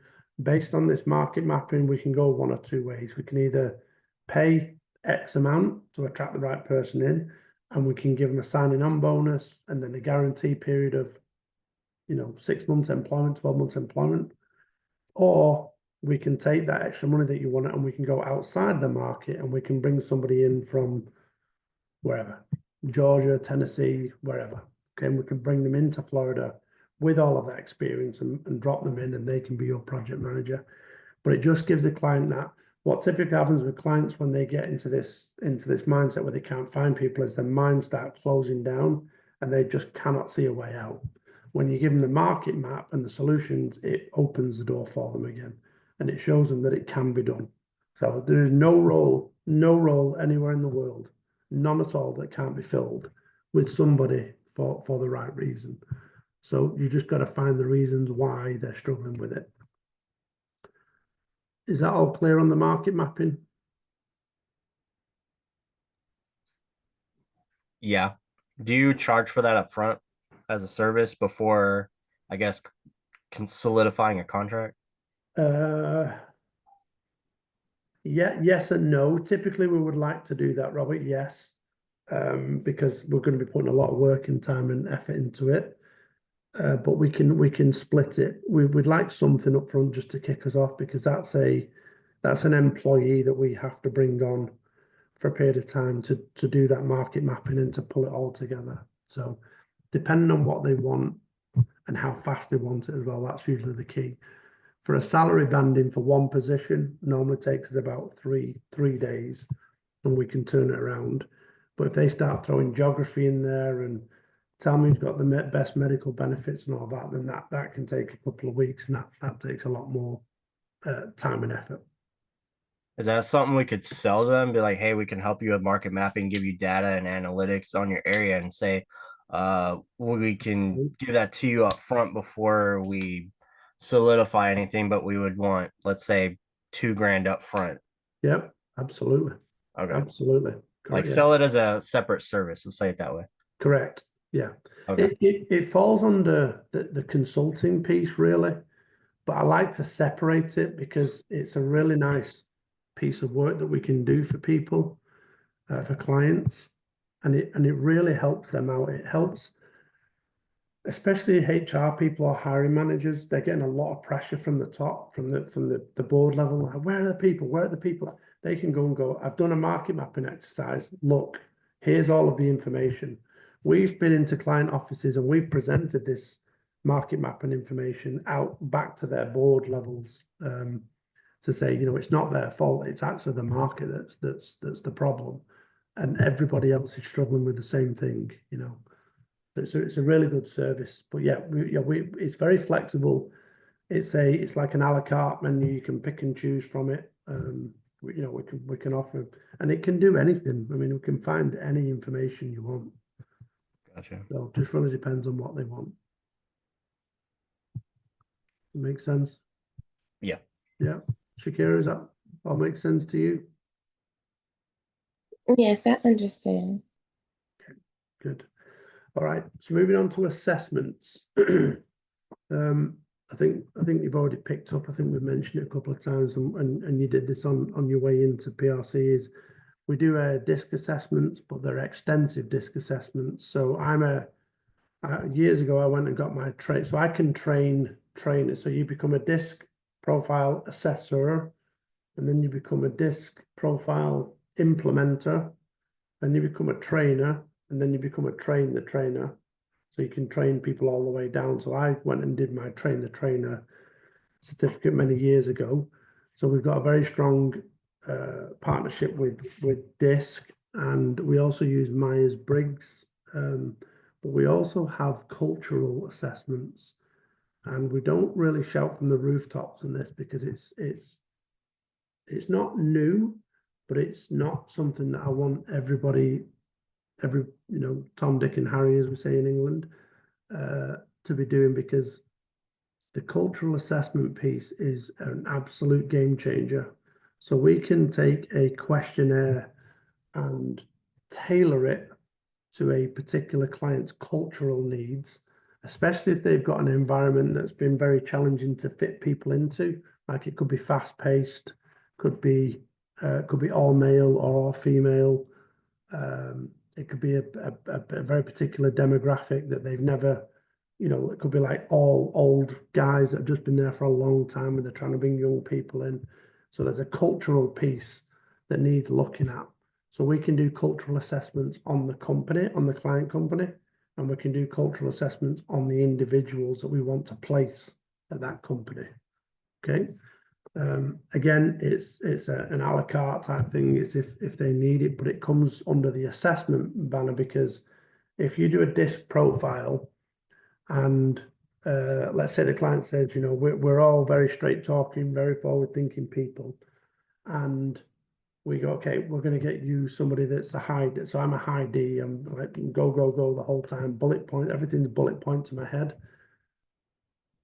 Based on this market mapping, we can go one or two ways. We can either pay X amount to attract the right person in, and we can give them a signing on bonus and then a guarantee period of, you know, 6 months employment, 12 months employment. Or we can take that extra money that you want and we can go outside the market and we can bring somebody in from wherever, Georgia, Tennessee, wherever. Okay, and we can bring them into Florida with all of that experience and drop them in, and they can be your project manager. But it just gives the client that. What typically happens with clients when they get into this mindset where they can't find people is their minds start closing down and they just cannot see a way out. When you give them the market map and the solutions, it opens the door for them again, and it shows them that it can be done. So there is no role anywhere in the world, none at all, that can't be filled with somebody for the right reason. So you just got to find the reasons why they're struggling with it. Is that all clear on the market mapping? Yeah, Do you charge for that up front as a service before, I guess, solidifying a contract? Yeah, yes and no. Typically, we would like to do that, Robert. Yes, because we're going to be putting a lot of work and time and effort into it. But we can split it. We'd like something up front just to kick us off, because that's an employee that we have to bring on for a period of time to do that market mapping and to pull it all together. So depending on what they want and how fast they want it as well, that's usually the key. For a salary banding for one position, normally takes us about three days, and we can turn it around. But if they start throwing geography in there and tell me who's got the best medical benefits and all that, then that can take a couple of weeks, and that takes a lot more time and effort. Is that something we could sell to them? Be like, hey, we can help you with market mapping, give you data and analytics on your area, and say, we can give that to you up front before we solidify anything, but we would want, let's say, $2,000 up front. Yep, absolutely. Okay. Absolutely. Like Correct, yeah. sell it as a separate service, let's say it that way. Correct. Yeah. Okay. It falls under the consulting piece, really, but I like to separate it because it's a really nice piece of work that we can do for people, for clients, and it really helps them out. It helps, especially HR people or hiring managers. They're getting a lot of pressure from the top, from the board level. Like, where are the people? Where are the people? They can go, I've done a market mapping exercise. Look, here's all of the information. We've been into client offices and we've presented this market mapping information out back to their board levels, to say, it's not their fault. It's actually the market that's the problem, and everybody else is struggling with the same thing. It's a really good service. But yeah, it's very flexible. It's like an a la carte menu. You can pick and choose from it. We can offer, and it can do anything. I mean, we can find any information you want. Gotcha. So it just really depends on what they want. Makes sense? Yeah. Yeah. Shakira, does that all make sense to you? Yes, I understand. Okay, good. All right. So moving on to assessments. I think you've already picked up. I think we've mentioned it a couple of times, and you did this on your way into PRC. Is we do DISC assessments, but they're extensive DISC assessments. So years ago I went and got my train, so I can train trainers. So you become a DISC profile assessor, and then you become a DISC profile implementer, then you become a trainer, and then you become a train the trainer. So you can train people all the way down. So I went and did my train the trainer certificate many years ago. So we've got a very strong partnership with DISC, and we also use Myers-Briggs, but we also have cultural assessments, and we don't really shout from the rooftops on this because it's not new, but it's not something that I want everybody, Tom, Dick, and Harry, as we say in England, to be doing, because the cultural assessment piece is an absolute game changer. So we can take a questionnaire and tailor it to a particular client's cultural needs, especially if they've got an environment that's been very challenging to fit people into. Like, it could be fast-paced, could be all male or all female. It could be a very particular demographic that they've never, it could be like all old guys that have just been there for a long time and they're trying to bring young people in. So there's a cultural piece that needs looking at. So we can do cultural assessments on the company, on the client company, and we can do cultural assessments on the individuals that we want to place at that company. Okay. Again, it's an a la carte type thing. It's if they need it, but it comes under the assessment banner, because if you do a DISC profile and let's say the client says, we're all very straight talking, very forward thinking people, and we go, okay, we're going to get you somebody that's a high D. So I'm a high D. I'm like go the whole time, bullet point, everything's bullet point to my head.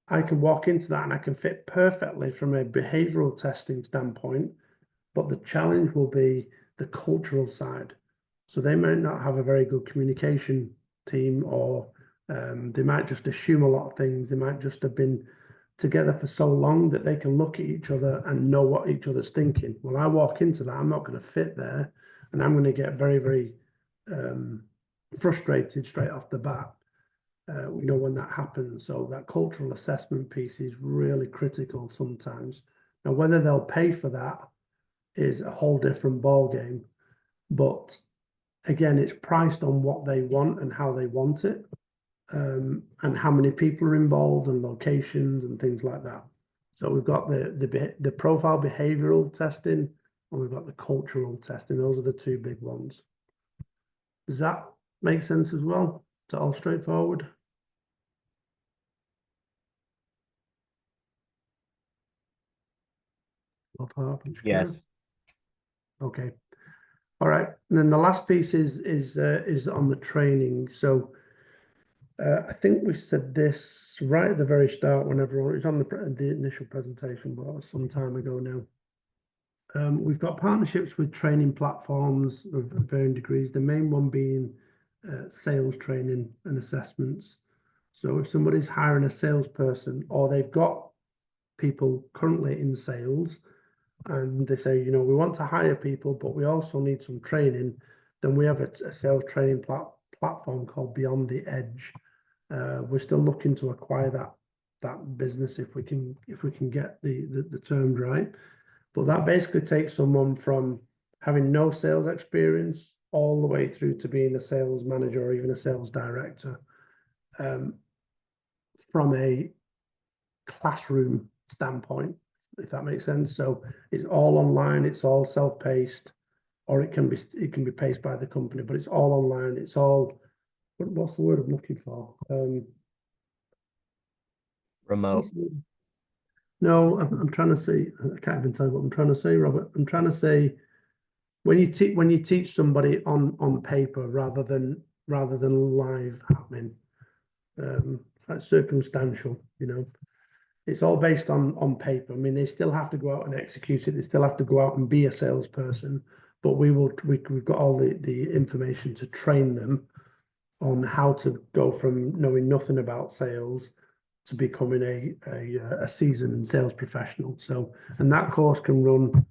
I can walk into that and I can fit perfectly from a behavioral testing standpoint, but the challenge will be the cultural side. So they might not have a very good communication team, or they might just assume a lot of things. They might just have been together for so long that they can look at each other and know what each other's thinking. Well, I walk into that, I'm not going to fit there, and I'm going to get very, very frustrated straight off the bat. We know when that happens. So that cultural assessment piece is really critical sometimes. Now, whether they'll pay for that is a whole different ball game. But again, it's priced on what they want and how they want it, and how many people are involved and locations and things like that. So we've got the profile behavioral testing, and we've got the cultural testing. Those are the two big ones. Does that make sense as well? Is that all straightforward? Yes. Okay. All right. And then the last piece is on the training. So I think we said this right at the very start when everyone, it's on the initial presentation, but that was some time ago now. We've got partnerships with training platforms of varying degrees, the main one being sales training and assessments. So if somebody's hiring a salesperson, or they've got people currently in sales, and they say, you know, we want to hire people, but we also need some training, then we have a sales training platform called Beyond the Edge. We're still looking to acquire that business if we can get the terms right. But that basically takes someone from having no sales experience all the way through to being a sales manager or even a sales director, from a classroom standpoint, if that makes sense. So it's all online, it's all self-paced, or it can be paced by the company, but it's all online. It's all, what's the word I'm looking for? Remote. No, I'm trying to say, I can't even tell you what I'm trying to say, Robert. I'm trying to say, when you teach somebody on paper rather than live happening, like circumstantial, you know, it's all based on paper. I mean, they still have to go out and execute it. They still have to go out and be a salesperson, but we've got all the information to train them on how to go from knowing nothing about sales to becoming a seasoned sales professional. So, and that course can run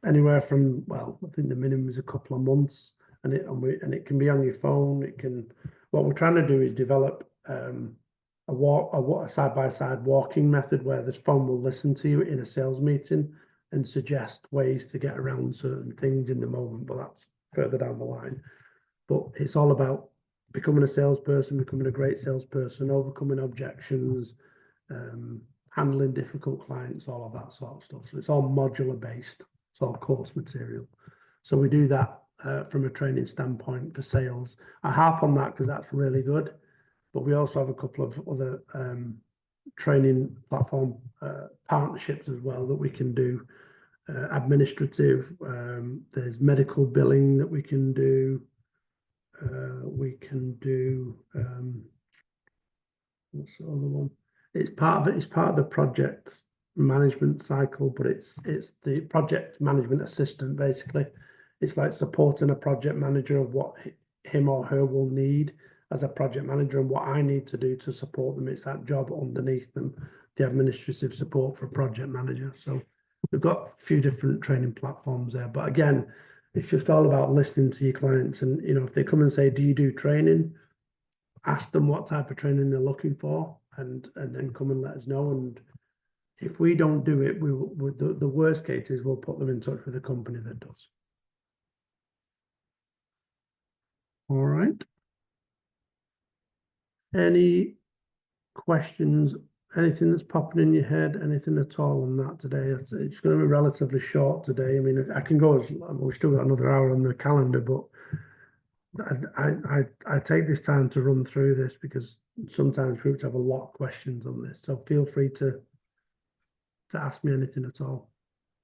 anywhere from, well, I think the minimum is a couple of months, and it can be on your phone. It can. What we're trying to do is develop a side-by-side walking method where this phone will listen to you in a sales meeting and suggest ways to get around certain things in the moment, but that's further down the line. But it's all about becoming a salesperson, becoming a great salesperson, overcoming objections, handling difficult clients, all of that sort of stuff. So it's all modular based. It's all course material. So we do that from a training standpoint for sales. I harp on that because that's really good. But we also have a couple of other training platform partnerships as well that we can do. Administrative, there's medical billing that we can do. What's the other one? It's part of the project management cycle, but it's the project management assistant basically. It's like supporting a project manager of what him or her will need as a project manager and what I need to do to support them. It's that job underneath them, the administrative support for a project manager. So we've got a few different training platforms there, but again, it's just all about listening to your clients. And, you know, if they come and say, do you do training? Ask them what type of training they're looking for, and then come and let us know. And if we don't do it, the worst case is we'll put them in touch with a company that does. All right. Any questions? Anything that's popping in your head? Anything at all on that today? It's going to be relatively short today. I mean, I can go as we've still got another hour on the calendar, but I take this time to run through this because sometimes groups have a lot of questions on this. So feel free to ask me anything at all.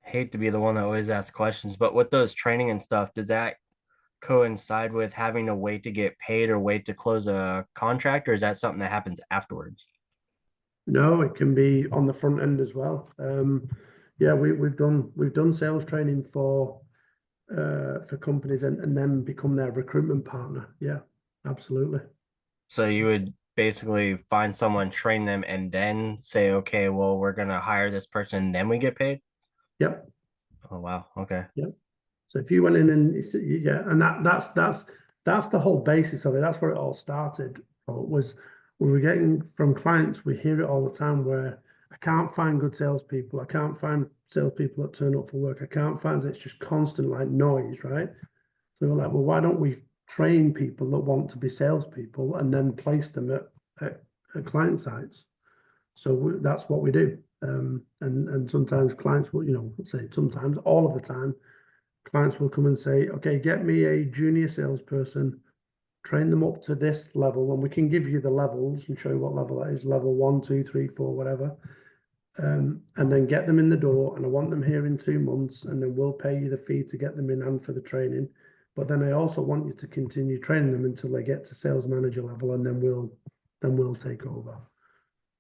Hate to be the one that always asks questions, but with those training and stuff, does that coincide with having to wait to get paid or wait to close a contract, or is that something that happens afterwards? No, it can be on the front end as well. Yeah, we've done sales training for companies and then become their recruitment partner. Yeah, absolutely. So you would basically find someone, train them, and then say, okay, well, we're gonna hire this person, and then we get paid. Yep. Oh wow, okay. Yep. So if you went in and yeah, and that's the whole basis of it. That's where it all started. Was we were getting from clients, we hear it all the time where I can't find good salespeople. I can't find salespeople that turn up for work. I can't find it's just constant like noise, right? So we're like, well, why don't we train people that want to be salespeople and then place them at client sites? So that's what we do. And sometimes clients will, say sometimes, all of the time, clients will come and say, okay, get me a junior salesperson, train them up to this level, and we can give you the levels and show you what level that is, level 1, 2, 3, 4, whatever. And then get them in the door, and I want them here in 2 months, and then we'll pay you the fee to get them in and for the training. But then I also want you to continue training them until they get to sales manager level, and then we'll take over.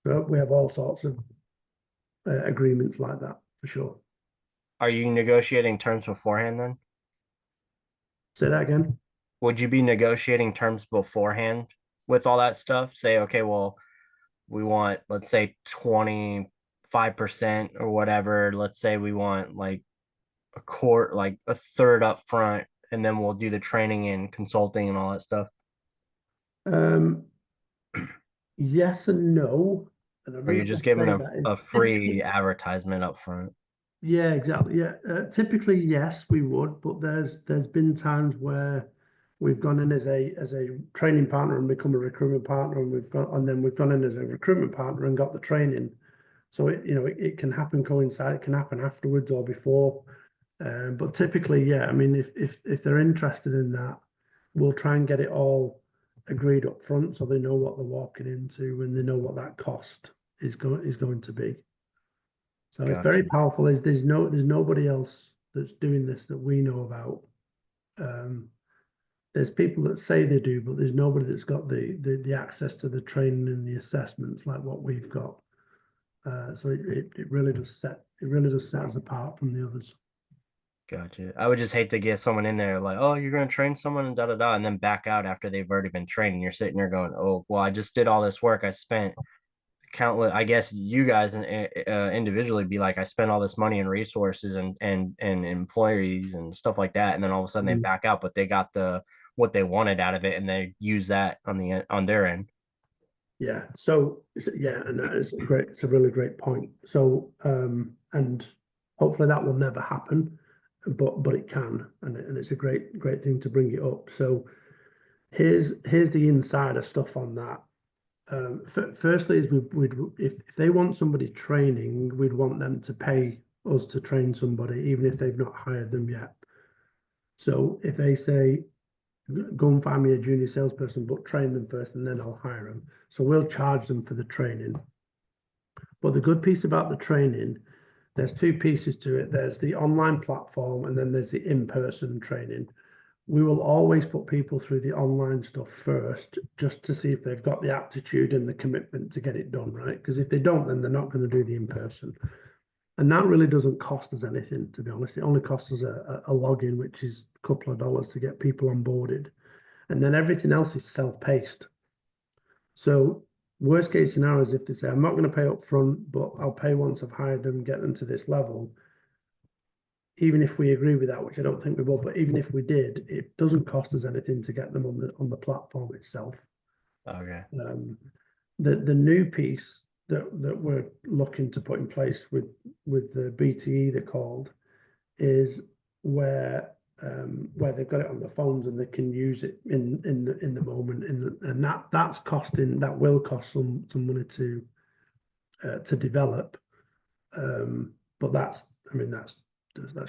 So we have all sorts of agreements like that for sure. Are you negotiating terms beforehand then? Say that again. Would you be negotiating terms beforehand with all that stuff? Say, okay, well, we want, let's say 25% or whatever. Let's say we want like like a third up front, and then we'll do the training and consulting and all that stuff. Um, yes and no. And the Or you're reason just I giving say that is a free advertisement up front. yeah, exactly. Yeah, typically yes, we would, but there's been times where we've gone in as a training partner and become a recruitment partner, and we've gone in as a recruitment partner and got the training. So it can happen coincide, it can happen afterwards or before. But typically, yeah, I mean, if they're interested in that, we'll try and get it all agreed up front so they know what they're walking into and they know what that cost is going to be. So it's very Gotcha. powerful. There's nobody else that's doing this that we know about. There's people that say they do, but there's nobody that's got the access to the training and the assessments like what we've got. So it really does set us apart from the others. Gotcha. I would just hate to get someone in there like, oh, you're going to train someone and da da da, and then back out after they've already been trained. And you're sitting there going, oh, well, I just did all this work. I spent countless. I guess you guys individually be like, I spent all this money and resources and employees and stuff like that, and then all of a sudden they Mhm. back out, but they got what they wanted out of it, and they use that on their end. Yeah. So yeah, and that is great. It's a really great point. So and hopefully that will never happen, but it can, and it's a great thing to bring it up. So here's the insider stuff on that. Firstly, is we'd if they want somebody training, we'd want them to pay us to train somebody, even if they've not hired them yet. So if they say, go and find me a junior salesperson, but train them first, and then I'll hire them. So we'll charge them for the training. But the good piece about the training, there's two pieces to it. There's the online platform, and then there's the in-person training. We will always put people through the online stuff first, just to see if they've got the aptitude and the commitment to get it done, right? Because if they don't, then they're not going to do the in-person. And that really doesn't cost us anything, to be honest. It only costs us a login, which is a couple of dollars to get people onboarded. And then everything else is self-paced. So worst case scenario is if they say, I'm not going to pay up front, but I'll pay once I've hired them, get them to this level. Even if we agree with that, which I don't think we will, but even if we did, it doesn't cost us anything to get them on the platform itself. Okay. The new piece that we're looking to put in place with the BTE they're called is where they've got it on the phones and they can use it in the moment, and that will cost some money to develop, but that's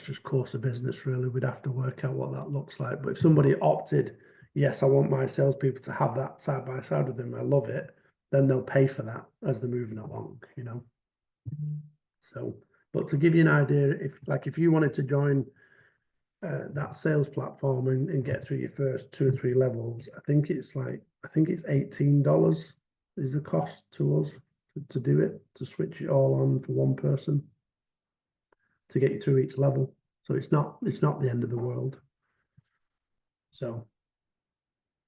just course of business really. We'd have to work out what that looks like. But if somebody opted, yes, I want my salespeople to have that side by side with them, I love it, then they'll pay for that as they're moving along, So, but to give you an idea, if you wanted to join that sales platform and get through your first 2 or 3 levels, I think it's $18 is the cost to us to do it, to switch it all on for one person to get you through each level. So it's not the end of the world. So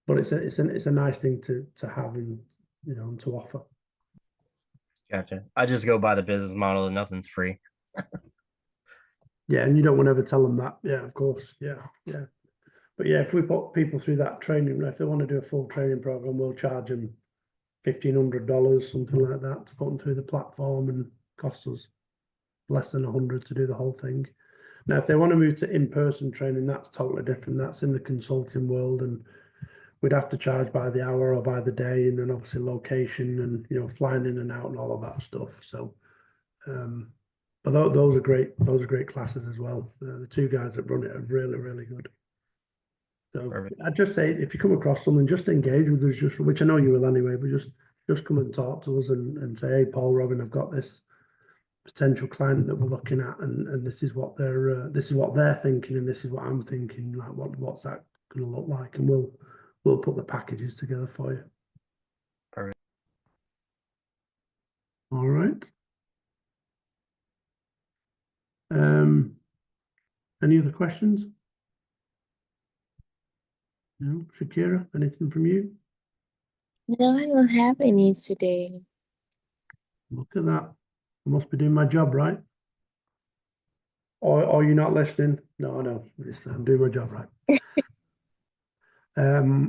but it's a nice thing to have and and to offer. Gotcha. I just go by the business model and nothing's free. Yeah, and you don't want to ever tell them that. Yeah, of course. Yeah, yeah. But yeah, if we put people through that training, if they want to do a full training program, we'll charge them $1,500, something like that, to put them through the platform, and cost us less than 100 to do the whole thing. Now, if they want to move to in-person training, that's totally different. That's in the consulting world, and we'd have to charge by the hour or by the day, and then obviously location and flying in and out and all of that stuff. So, but those are great. Those are great classes as well. The two guys that run it are really, really good. So Perfect. I'd just say if you come across someone, just engage with us, just which I know you will anyway, but just come and talk to us and say, hey, Paul, Robin, I've got this potential client that we're looking at, and this is what they're thinking, and this is what I'm thinking. Like, what's that going to look like? And we'll put the packages together for you. Perfect. All right. Any other questions? No, Shakira, anything from you? No, I don't have any today. Look at that. I must be doing my job right. Or you're not listening? No, I know. I'm doing my job right.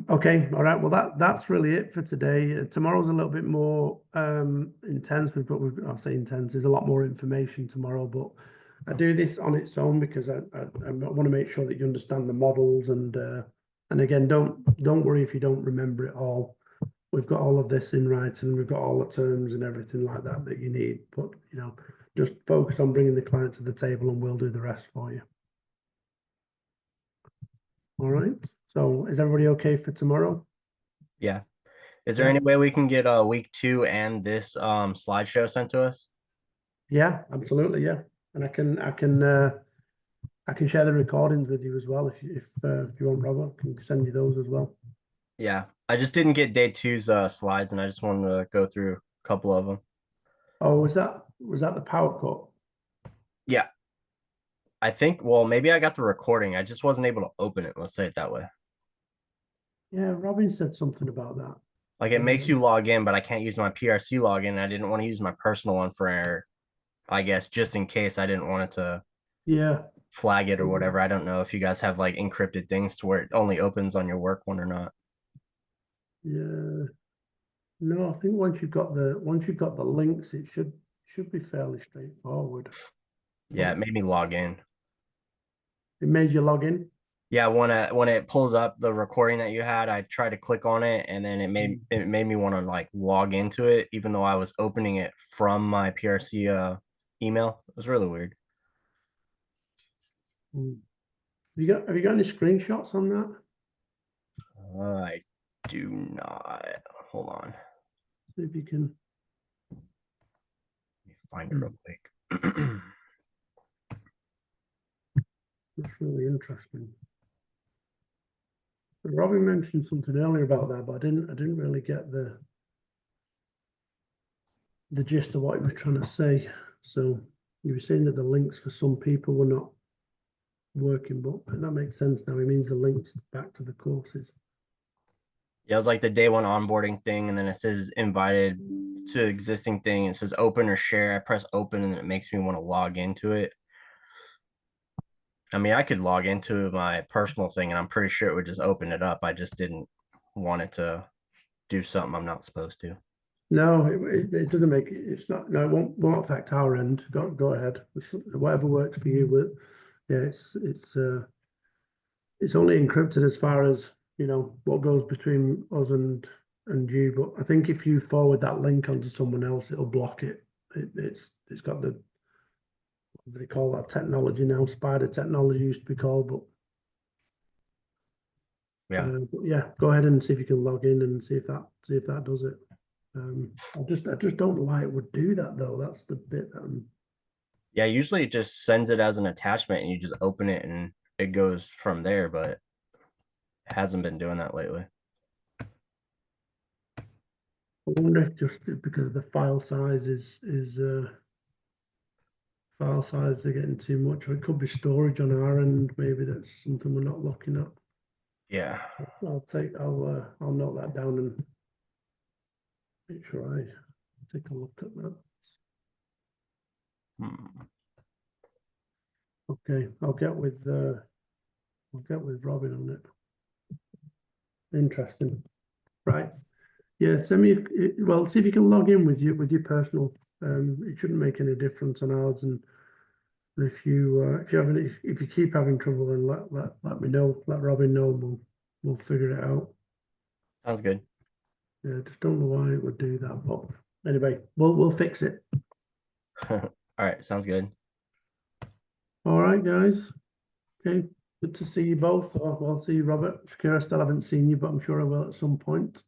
Okay, all right. Well, that's really it for today. Tomorrow's a little bit more intense. I'll say intense. There's a lot more information tomorrow, but I do this on its own because I want to make sure that you understand the models, and again, don't worry if you don't remember it all. We've got all of this in writing. We've got all the terms and everything like that you need. But just focus on bringing the client to the table, and we'll do the rest for you. All right. So is everybody okay for tomorrow? Yeah. Is there any way we can get week 2 and this slideshow sent to us? Yeah, absolutely. Yeah, and I can share the recordings with you as well if you want, Robert. I can send you those as well. Yeah, I just didn't get day 2's slides, and I just wanted to go through a couple of them. Oh, was that the power cut? Yeah. I think, well, maybe I got the recording. I just wasn't able to open it. Let's say it that way. Yeah, Robin said something about that. Like, it makes you log in, but I can't use my PRC login. I didn't want to use my personal one for, I guess, just in case I didn't want it to flag it or whatever. I don't know if you guys have like encrypted things to where it only opens on your work one or not. Yeah. No, I think once you've got the links, it should be fairly straightforward. Yeah, it made me log in. It made you log in? Yeah, when it pulls up the recording that you had, I tried to click on it, and then it made me want to like log into it, even though I was opening it from my PRC email. It was really weird. Have you got any screenshots on that? I do not. Hold on. See if you can Find it real quick. That's really interesting. Robin mentioned something earlier about that, but I didn't really get the gist of what he was trying to say. So you were saying that the links for some people were not working, but that makes sense now. It means the links back to the courses. Yeah, it was like the day 1 onboarding thing, and then it says invited to existing thing. It says open or share. I press open, and then it makes me want to log into it. I mean, I could log into my personal thing, and I'm pretty sure it would just open it up. I just didn't want it to do something I'm not supposed to. No, it doesn't make it. It's not. No, it won't affect our end. Go ahead. Whatever works for you. But yeah, it's only encrypted as far as what goes between us and you. But I think if you forward that link onto someone else, it'll block it. It's got the, what do they call that technology now? Spider technology used to be called, but yeah, go ahead and see if you can log in and see if that does it. I just don't know why it would do that though. That's the bit that Yeah, usually it just sends it as an attachment, and you just open it, and it goes from there. But it hasn't been doing that lately. I wonder if just because the file size file size are getting too much, or it could be storage on our end. Maybe that's something we're not looking at. Yeah. I'll note that down and make sure I take a look at that. Hmm. Okay, I'll get with Robin on it. Interesting. Right. Yeah, send me well, see if you can log in with your personal. It shouldn't make any difference on ours, and if you if you keep having trouble, then let me know, let Robin know, and we'll figure it out. Sounds good. Yeah, just don't know why it would do that, but anyway, we'll fix it. All right, sounds good. All right, guys. Okay, good to see you both. I'll see you, Robert. Shakira, I still haven't seen you, but I'm sure I will at some point.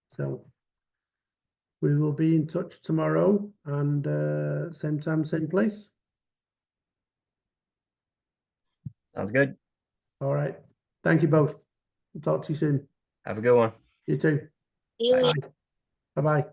So we will be in touch tomorrow, and same time, same place. Sounds good. All right. Thank you both. I'll talk to you soon. Have a good one. You too. You Bye. Bye-bye.